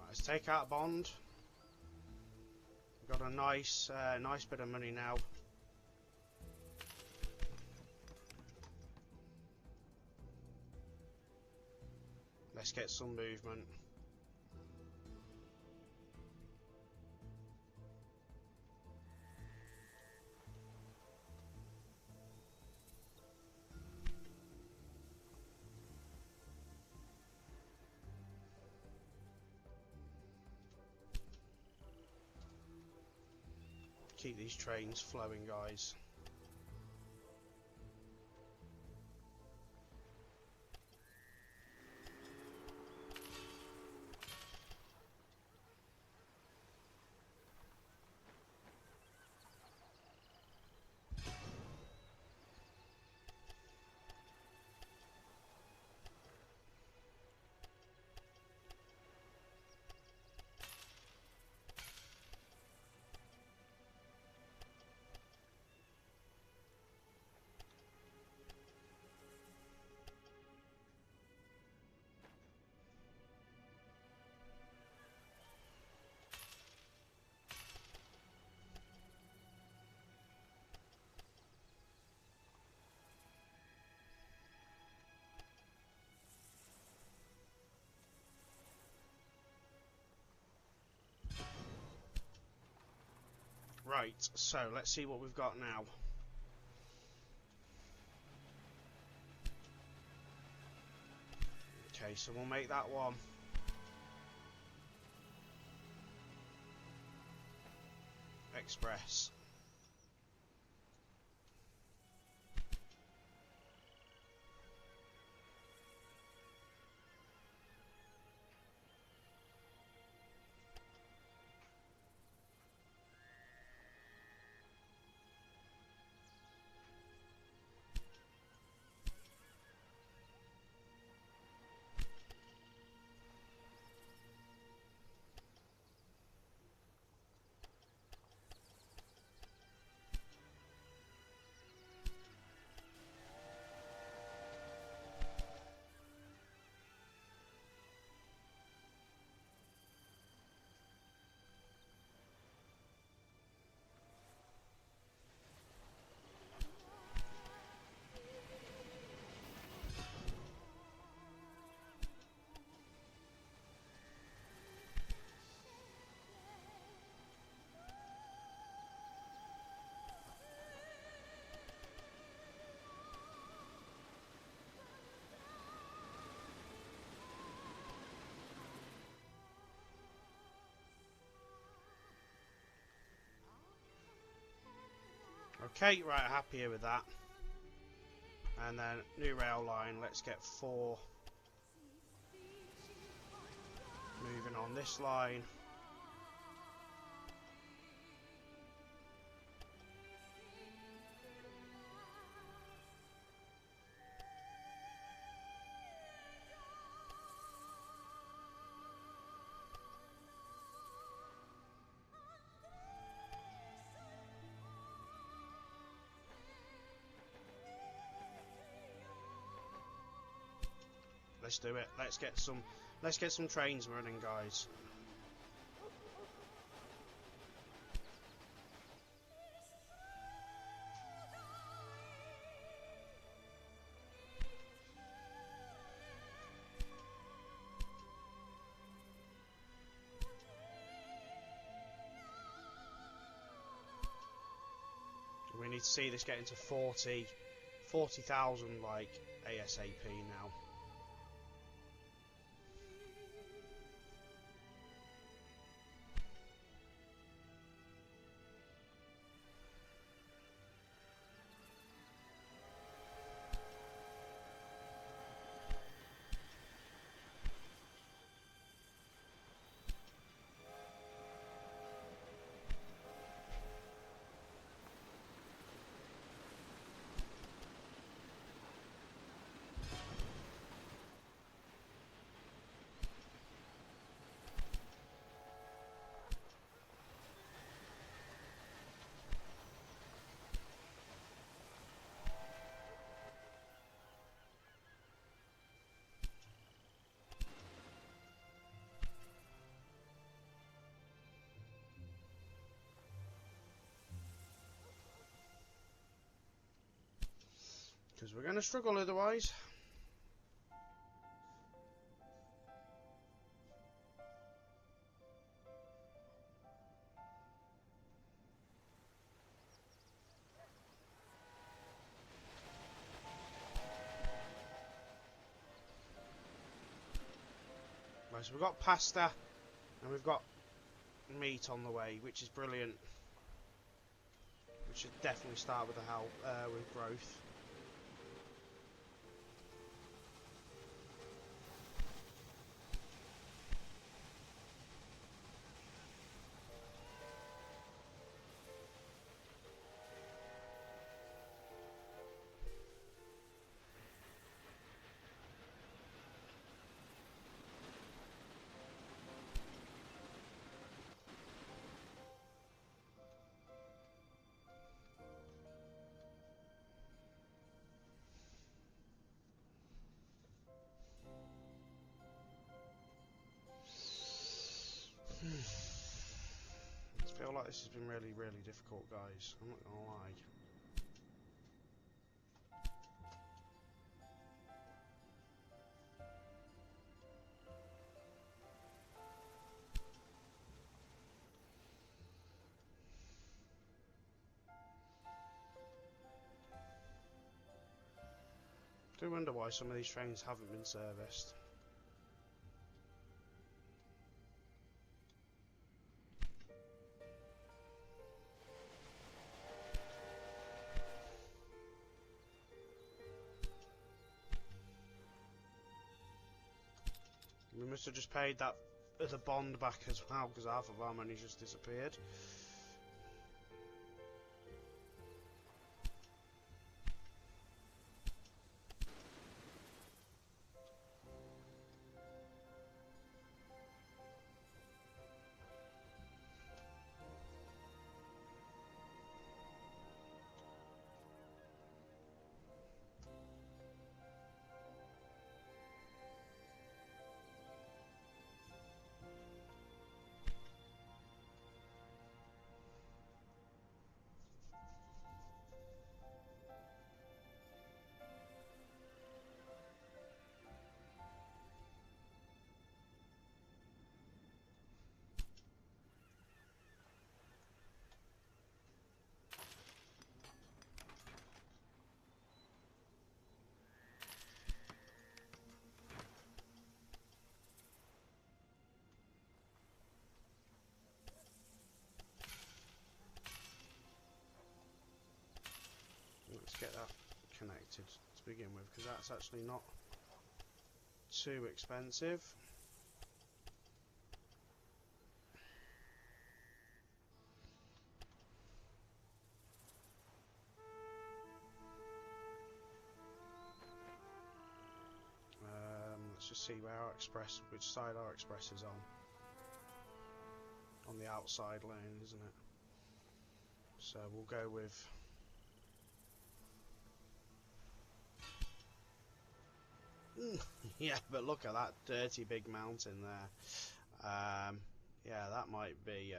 Speaker 1: Let's take out a bond. We've got a nice bit of money now. Let's get some movement. keep these trains flowing, guys. Right, so let's see what we've got now. Okay, so we'll make that one. Express. Okay, right, happy with that. And then new rail line, let's get 4 moving on this line. Let's do it. Let's get some trains running, guys. We need to see this getting to 40,000 like ASAP now. Because we're going to struggle otherwise. Right, so we've got pasta and we've got meat on the way, which is brilliant. Should definitely start with with growth. I feel like this has been really, really difficult, guys. I'm not gonna lie. I do wonder why some of these trains haven't been serviced. We must have just paid that as a bond back as well, because half of our money just disappeared. Let's get that connected to begin with, because that's actually not too expensive. Let's just see where our express, which side our express is on. On the outside lane, isn't it? So we'll go with yeah, but look at that dirty big mountain there. Yeah, that might be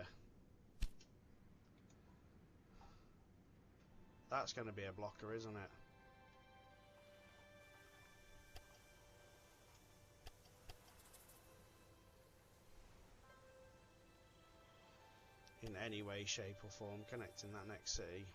Speaker 1: that's going to be a blocker, isn't it? In any way, shape or form, connecting that next city.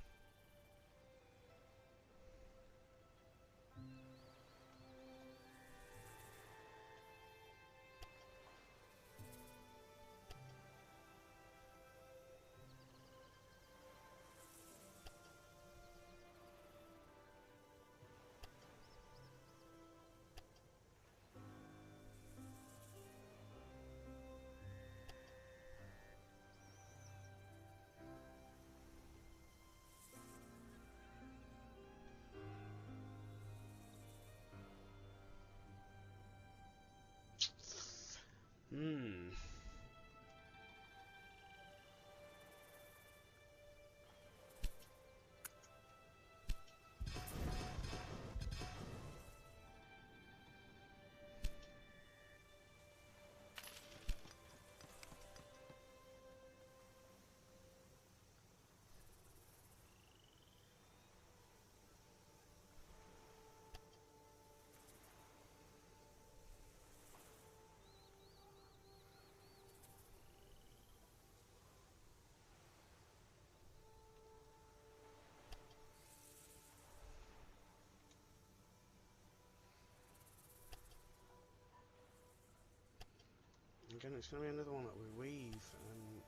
Speaker 1: Again, it's going to be another one that we weave and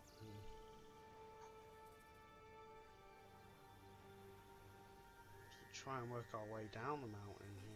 Speaker 1: try and work our way down the mountain here.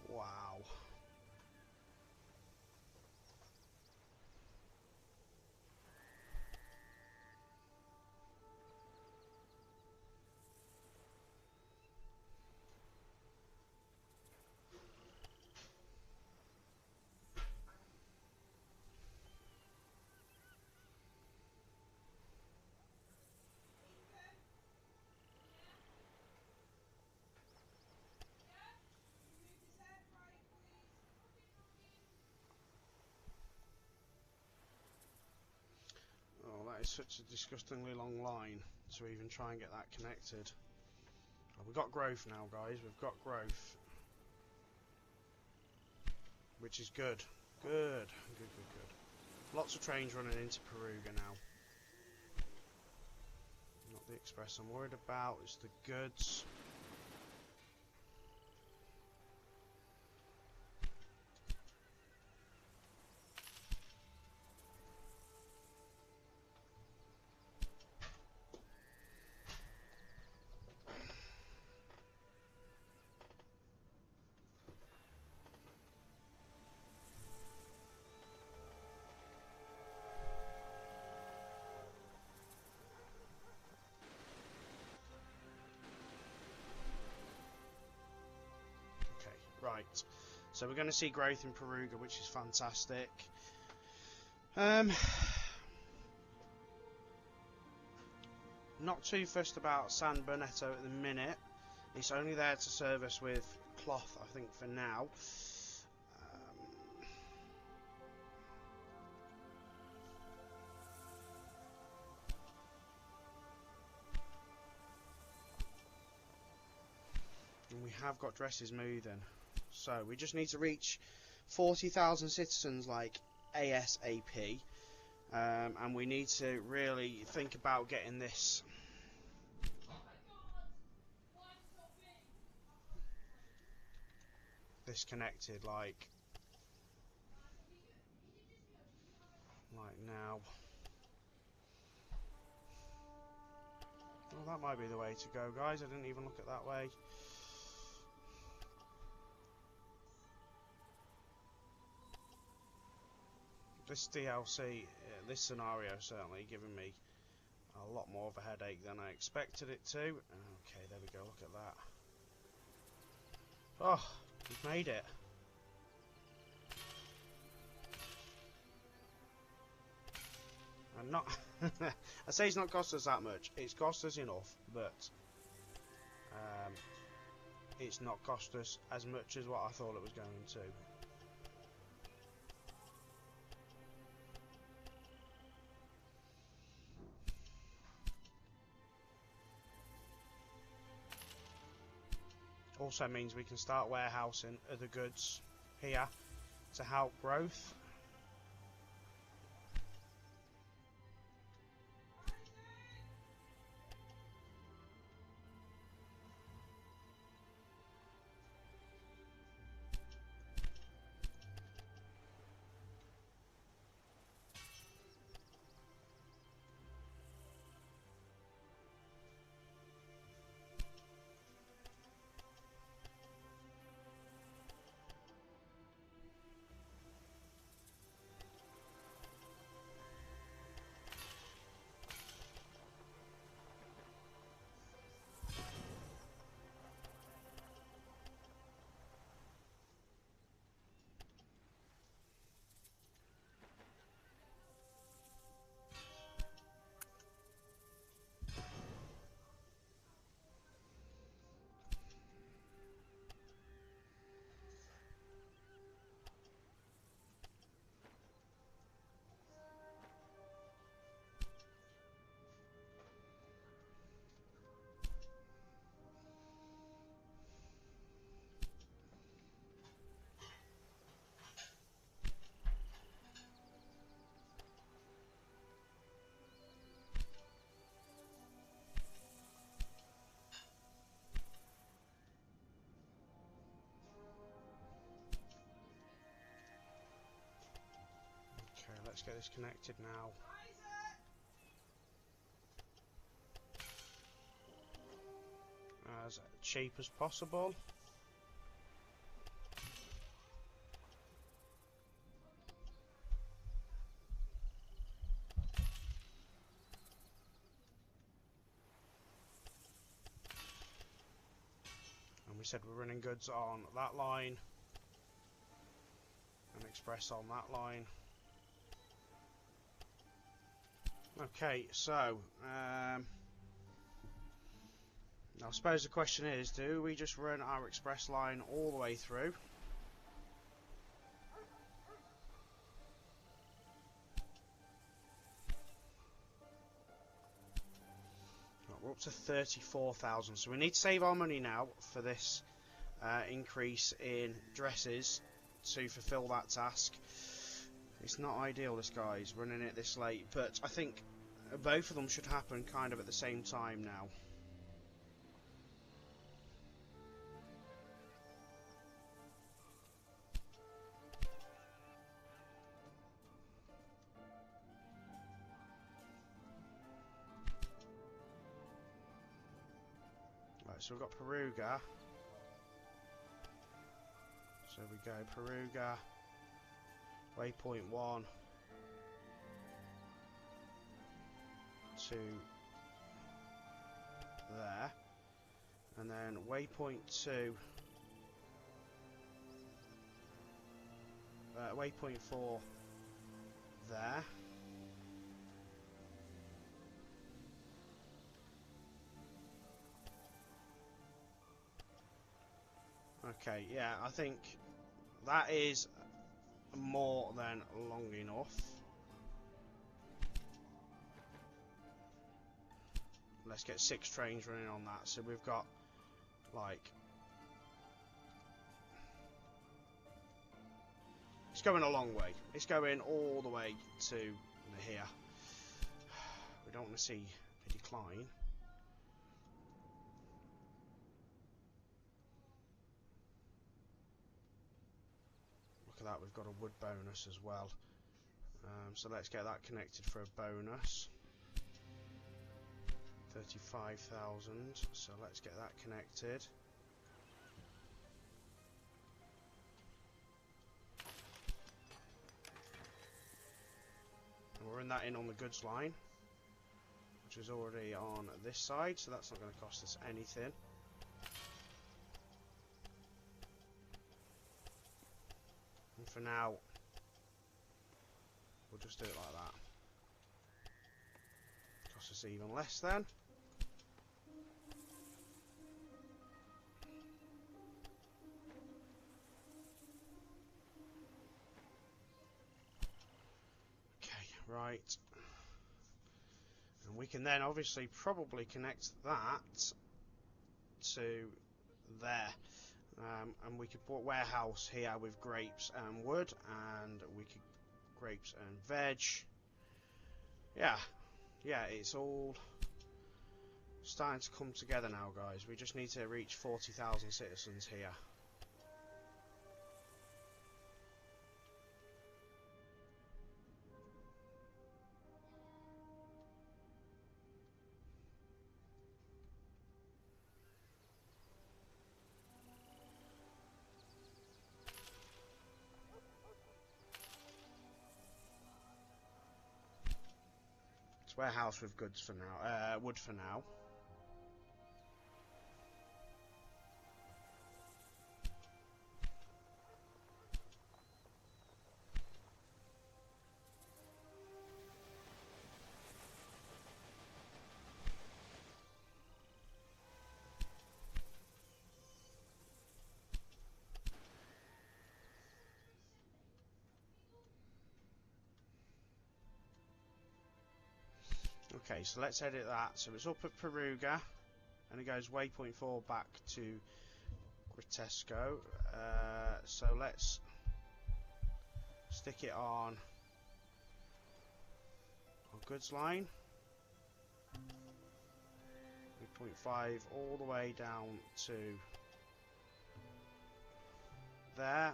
Speaker 1: Wow. Oh, that is such a disgustingly long line to even try and get that connected. Oh, we've got growth now, guys. We've got growth. Which is good. Good. Lots of trains running into Perugia now. Not the express I'm worried about, it's the goods. Right, so we're going to see growth in Perugia, which is fantastic. Not too fussed about San Benedetto at the minute. It's only there to serve us with cloth, I think, for now. And we have got dresses moving. So we just need to reach 40,000 citizens like ASAP, and we need to really think about getting this connected like now. Well, that might be the way to go, guys. I didn't even look at that way. This DLC, this scenario certainly giving me a lot more of a headache than I expected it to. Okay, there we go, look at that. Oh, we've made it. And not, I say it's not cost us that much, it's cost us enough, but it's not cost us as much as what I thought it was going to. Also means we can start warehousing other goods here to help growth. let's get this connected now. As cheap as possible. And we said we're running goods on that line and express on that line. Okay, so now I suppose the question is, do we just run our express line all the way through? Right, we're up to 34,000, so we need to save our money now for this increase in dresses to fulfill that task. It's not ideal, this guy's running it this late, but I think both of them should happen kind of at the same time now. So we've got Perugia. So we go Perugia, waypoint 1 to there, and then waypoint 2, waypoint 4 there. Okay, yeah, I think that is more than long enough. Let's get 6 trains running on that. So we've got, like... It's going a long way. It's going all the way to here. We don't want to see a decline. That we've got a wood bonus as well, so let's get that connected for a bonus. 35,000, so let's get that connected. And we're in that in on the goods line, which is already on this side, so that's not going to cost us anything. And for now, we'll just do it like that. Cost us even less then. Okay, right. And we can then obviously probably connect that to there. And we could put warehouse here with grapes and wood, and we could grapes and veg. Yeah, it's all starting to come together now, guys. We just need to reach 40,000 citizens here. Warehouse with goods for now, wood for now. Okay, so let's edit that. So it's up at Perugia, and it goes waypoint 4 back to Grosseto. So let's stick it on our goods line. Waypoint 5 all the way down to there.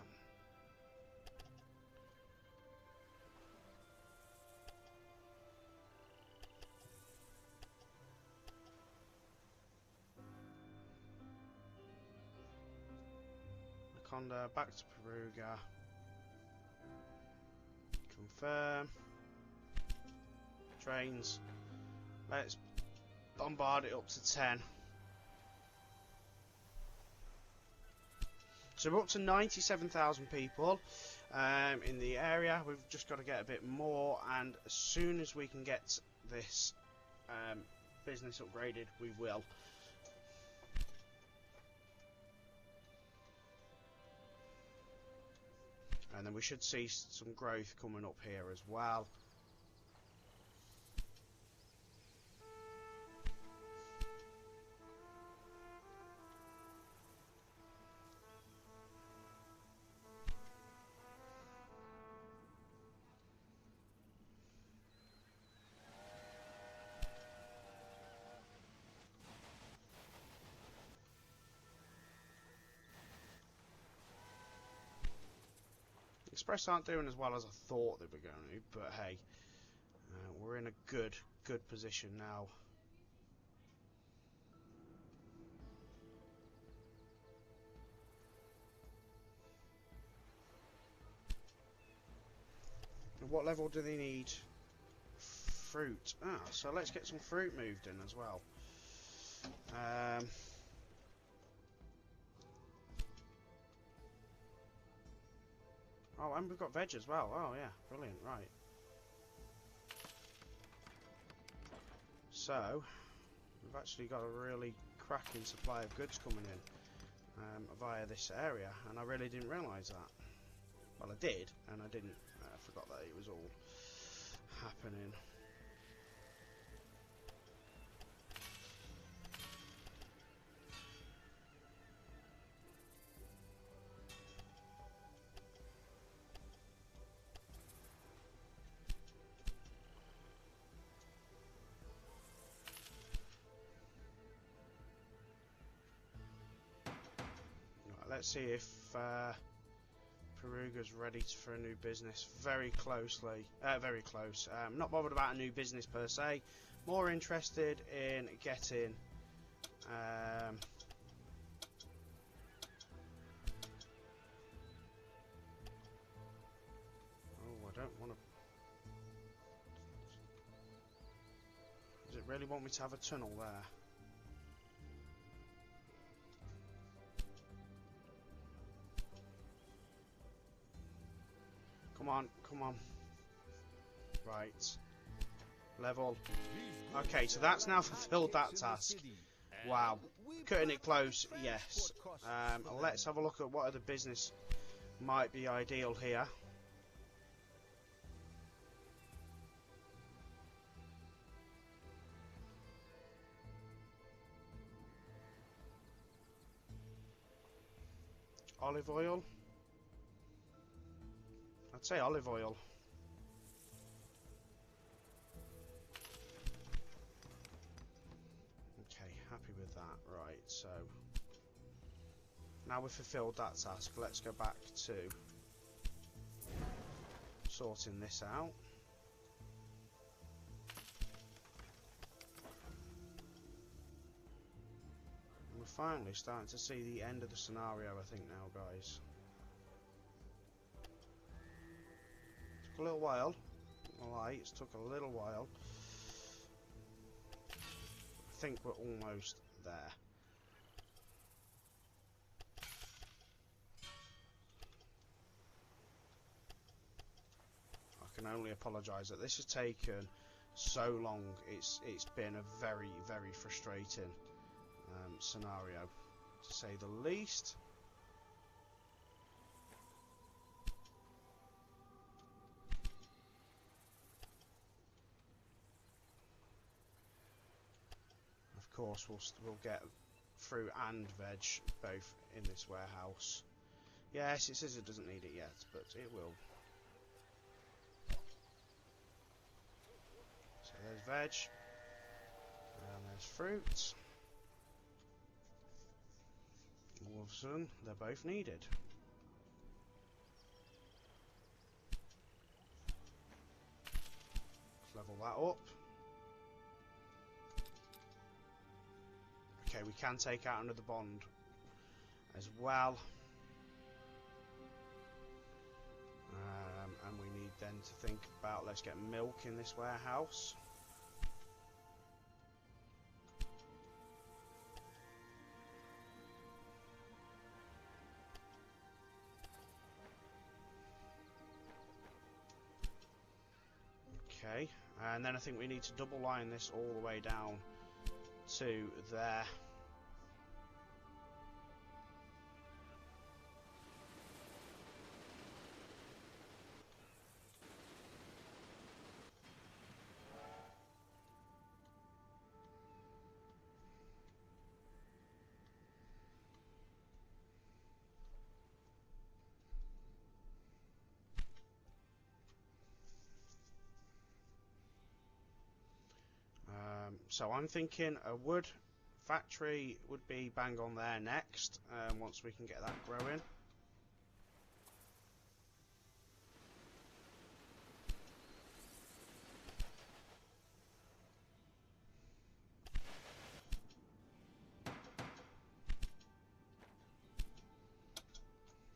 Speaker 1: Seconda, back to Perugia. Confirm. Trains. Let's bombard it up to 10. So we're up to 97,000 people in the area. We've just got to get a bit more, and as soon as we can get this business upgraded, we will. And then we should see some growth coming up here as well. Express aren't doing as well as I thought they were going to, but hey, we're in a good position now. And what level do they need? Fruit. Ah, so let's get some fruit moved in as well. Oh, and we've got veg as well. Oh, yeah. Brilliant. Right. So, we've actually got a really cracking supply of goods coming in via this area, and I really didn't realise that. Well, I did, and I didn't. I forgot that it was all happening. Let's see if Perugia's ready for a new business. Very close. Not bothered about a new business per se. More interested in getting oh, I don't want to. Does it really want me to have a tunnel there? Come on. Right. Level. Okay, so that's now fulfilled that task. Wow. Cutting it close, yes. Let's have a look at what other business might be ideal here. Olive oil. I'd say olive oil. Okay, happy with that. Right, so now we've fulfilled that task, let's go back to sorting this out. And we're finally starting to see the end of the scenario, I think, now, guys. A little while, it took a little while. I think we're almost there. I can only apologise that this has taken so long. It's been a very frustrating scenario, to say the least. Of course, we'll get fruit and veg both in this warehouse. Yes, it says it doesn't need it yet, but it will. So there's veg, and there's fruit. All of a sudden, they're both needed. Let's level that up. Okay, we can take out another bond as well. to think about, let's get milk in this warehouse. Okay, and then I think we need to double line this all the way down to there. So I'm thinking a wood factory would be bang on there next, once we can get that growing.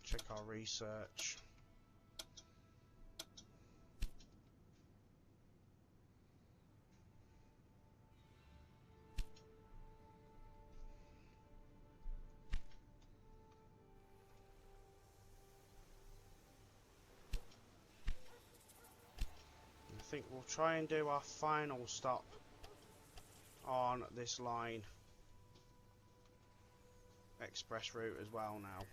Speaker 1: Check our research. I think we'll try and do our final stop on this line express route as well now.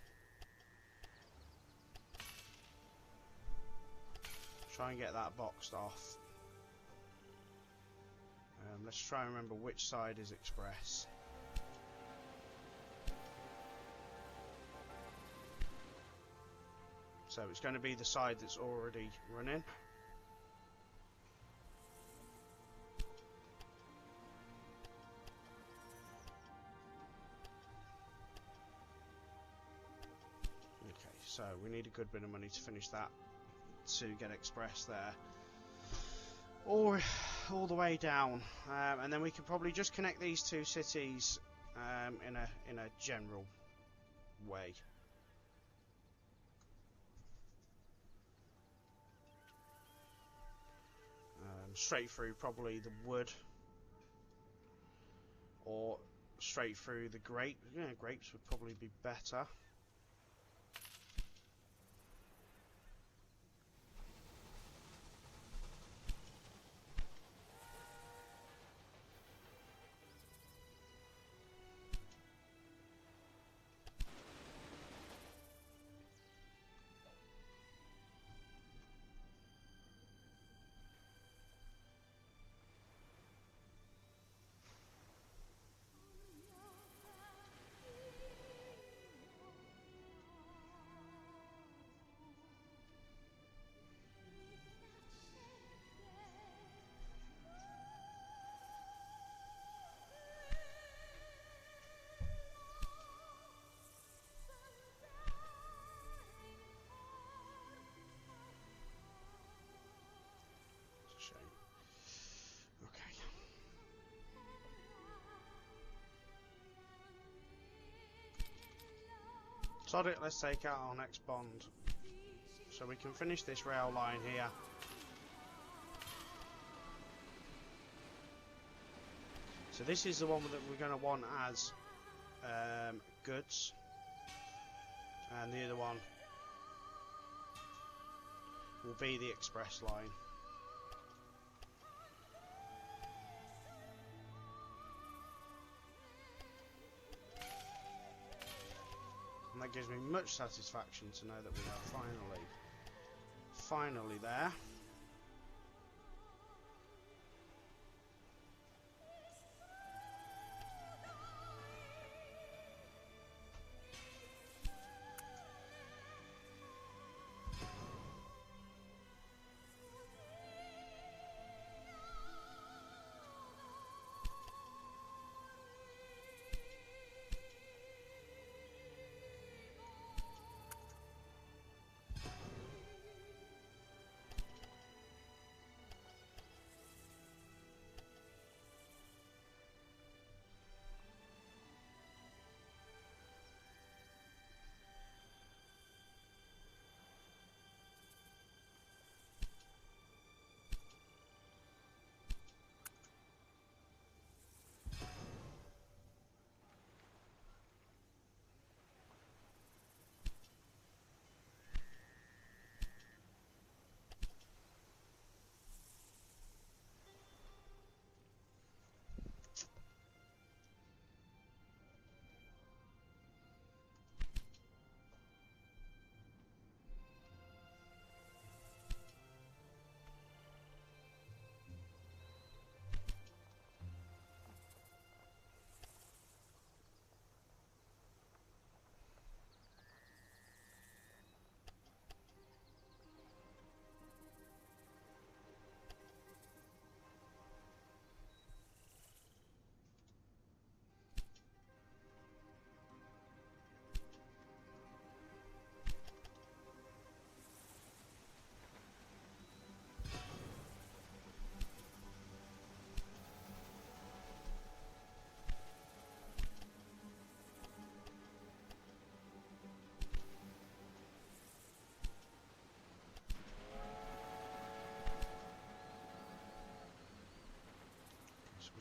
Speaker 1: Try and get that boxed off. Let's try and remember which side is express. So it's going to be the side that's already running. So we need a good bit of money to finish that, to get express there, or all the way down, and then we can probably just connect these two cities in a general way. Straight through probably the wood, or straight through the grape. Yeah, grapes would probably be better. Sod it, let's take out our next bond, so we can finish this rail line here. So this is the one that we're going to want as goods, and the other one will be the express line. And that gives me much satisfaction to know that we are finally there.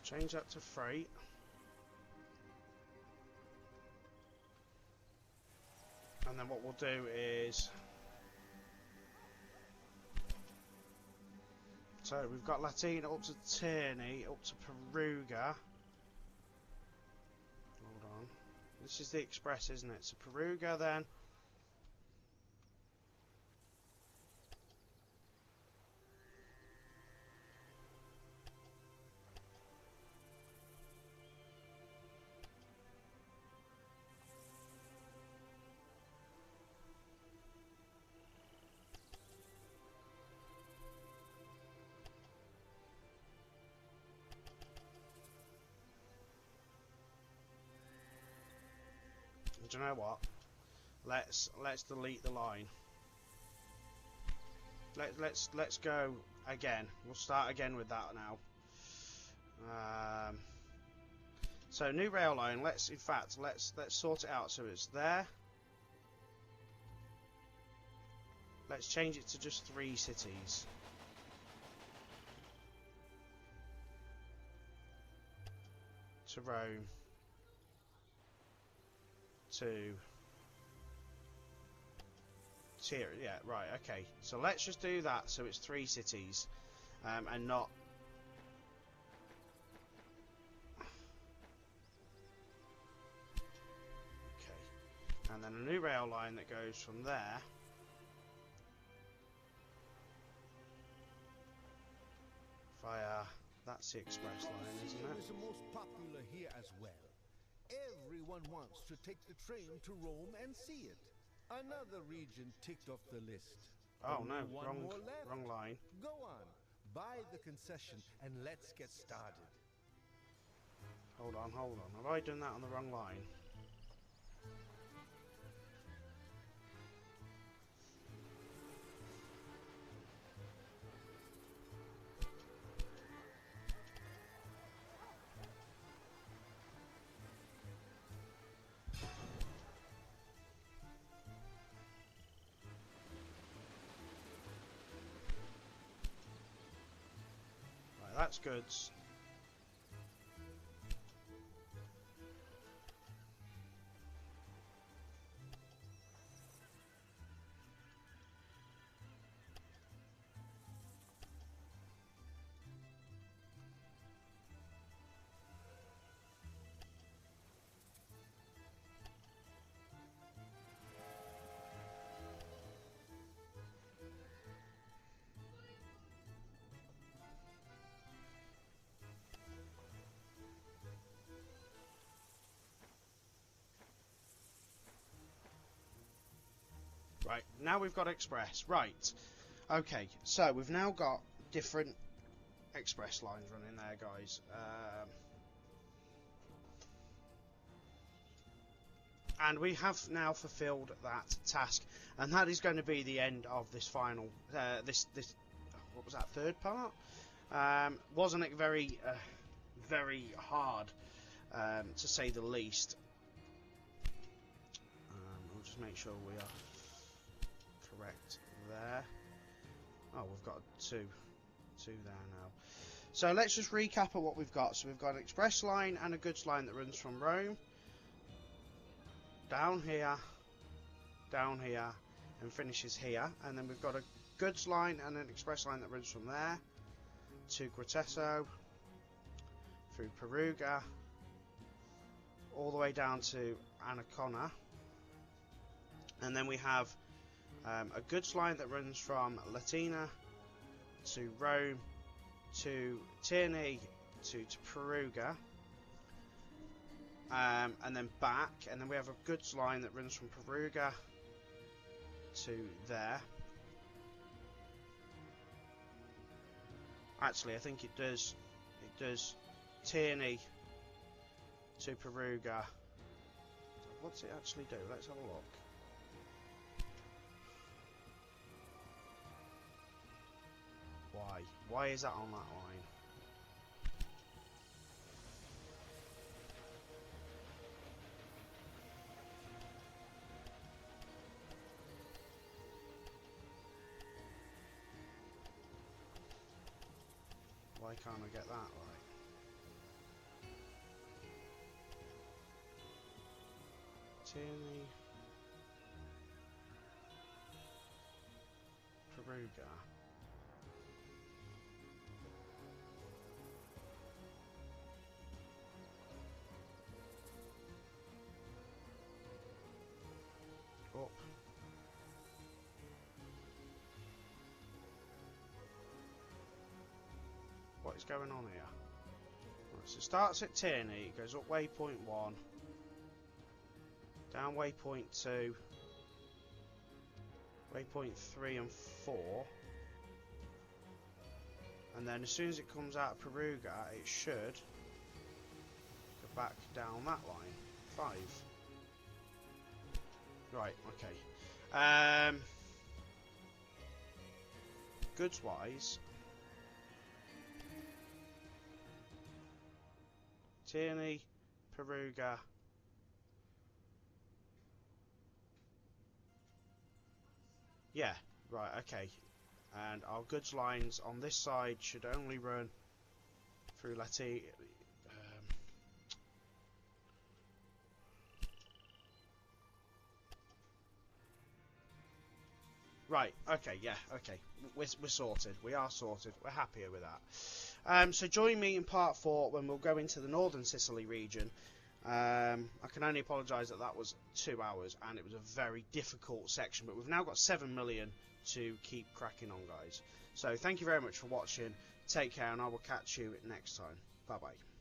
Speaker 1: change that to freight. And then what we'll do is... So we've got Latina up to Tierney, up to Perugia. Hold on. This is the express, isn't it? So Perugia then. Do you know what? Let's delete the line. Let's go again. We'll start again with that now. So new rail line. Let's sort it out so it's there. Let's change it to just 3 cities. To Rome. To Tyre, yeah, right, okay. So let's just do that so it's 3 cities, and not... Okay. And then a new rail line that goes from there. Via... That's the express line, isn't it?
Speaker 3: Is the most popular here as well. Everyone wants to take the train to Rome and see it. Another region ticked off the list.
Speaker 1: Oh
Speaker 3: Only
Speaker 1: no,
Speaker 3: one more left.
Speaker 1: wrong line.
Speaker 3: Go on, buy the concession and let's get started.
Speaker 1: Hold on. Have I done that on the wrong line? That's goods. Right, now we've got express. Right. Okay, so we've now got different express lines running there, guys. And we have now fulfilled that task, and that is going to be the end of this final, this what was that, 3rd part? Wasn't it very hard, to say the least. We'll just make sure we are correct there. Oh, we've got two there now. So let's just recap of what we've got. So we've got an express line and a goods line that runs from Rome down here, and finishes here. And then we've got a goods line and an express line that runs from there to Grosseto, through Perugia, all the way down to Ancona. And then we have a goods line that runs from Latina to Rome to Tierney to Perugia, and then back, and then we have a goods line that runs from Perugia to there. Actually, I think it does Tierney to Perugia. What's it actually do? Let's have a look. Why is that on that line? Why can't I get that right? Tuscany, Perugia. Up. What is going on here? Right, so it starts at Tierney, it goes up waypoint 1, down waypoint 2, waypoint 3 and 4, and then as soon as it comes out of Perugia, it should go back down that line. 5. Right, okay. Goods wise, Tierney, Perugia, yeah, right, okay. And our goods lines on this side should only run through Leti. Right, okay, yeah, okay. We're sorted. We are sorted. We're happier with that. So join me in part 4 when we'll go into the Northern Sicily region. I can only apologise that that was 2 hours and it was a very difficult section, but we've now got 7 million to keep cracking on, guys. So thank you very much for watching. Take care, and I will catch you next time. Bye-bye.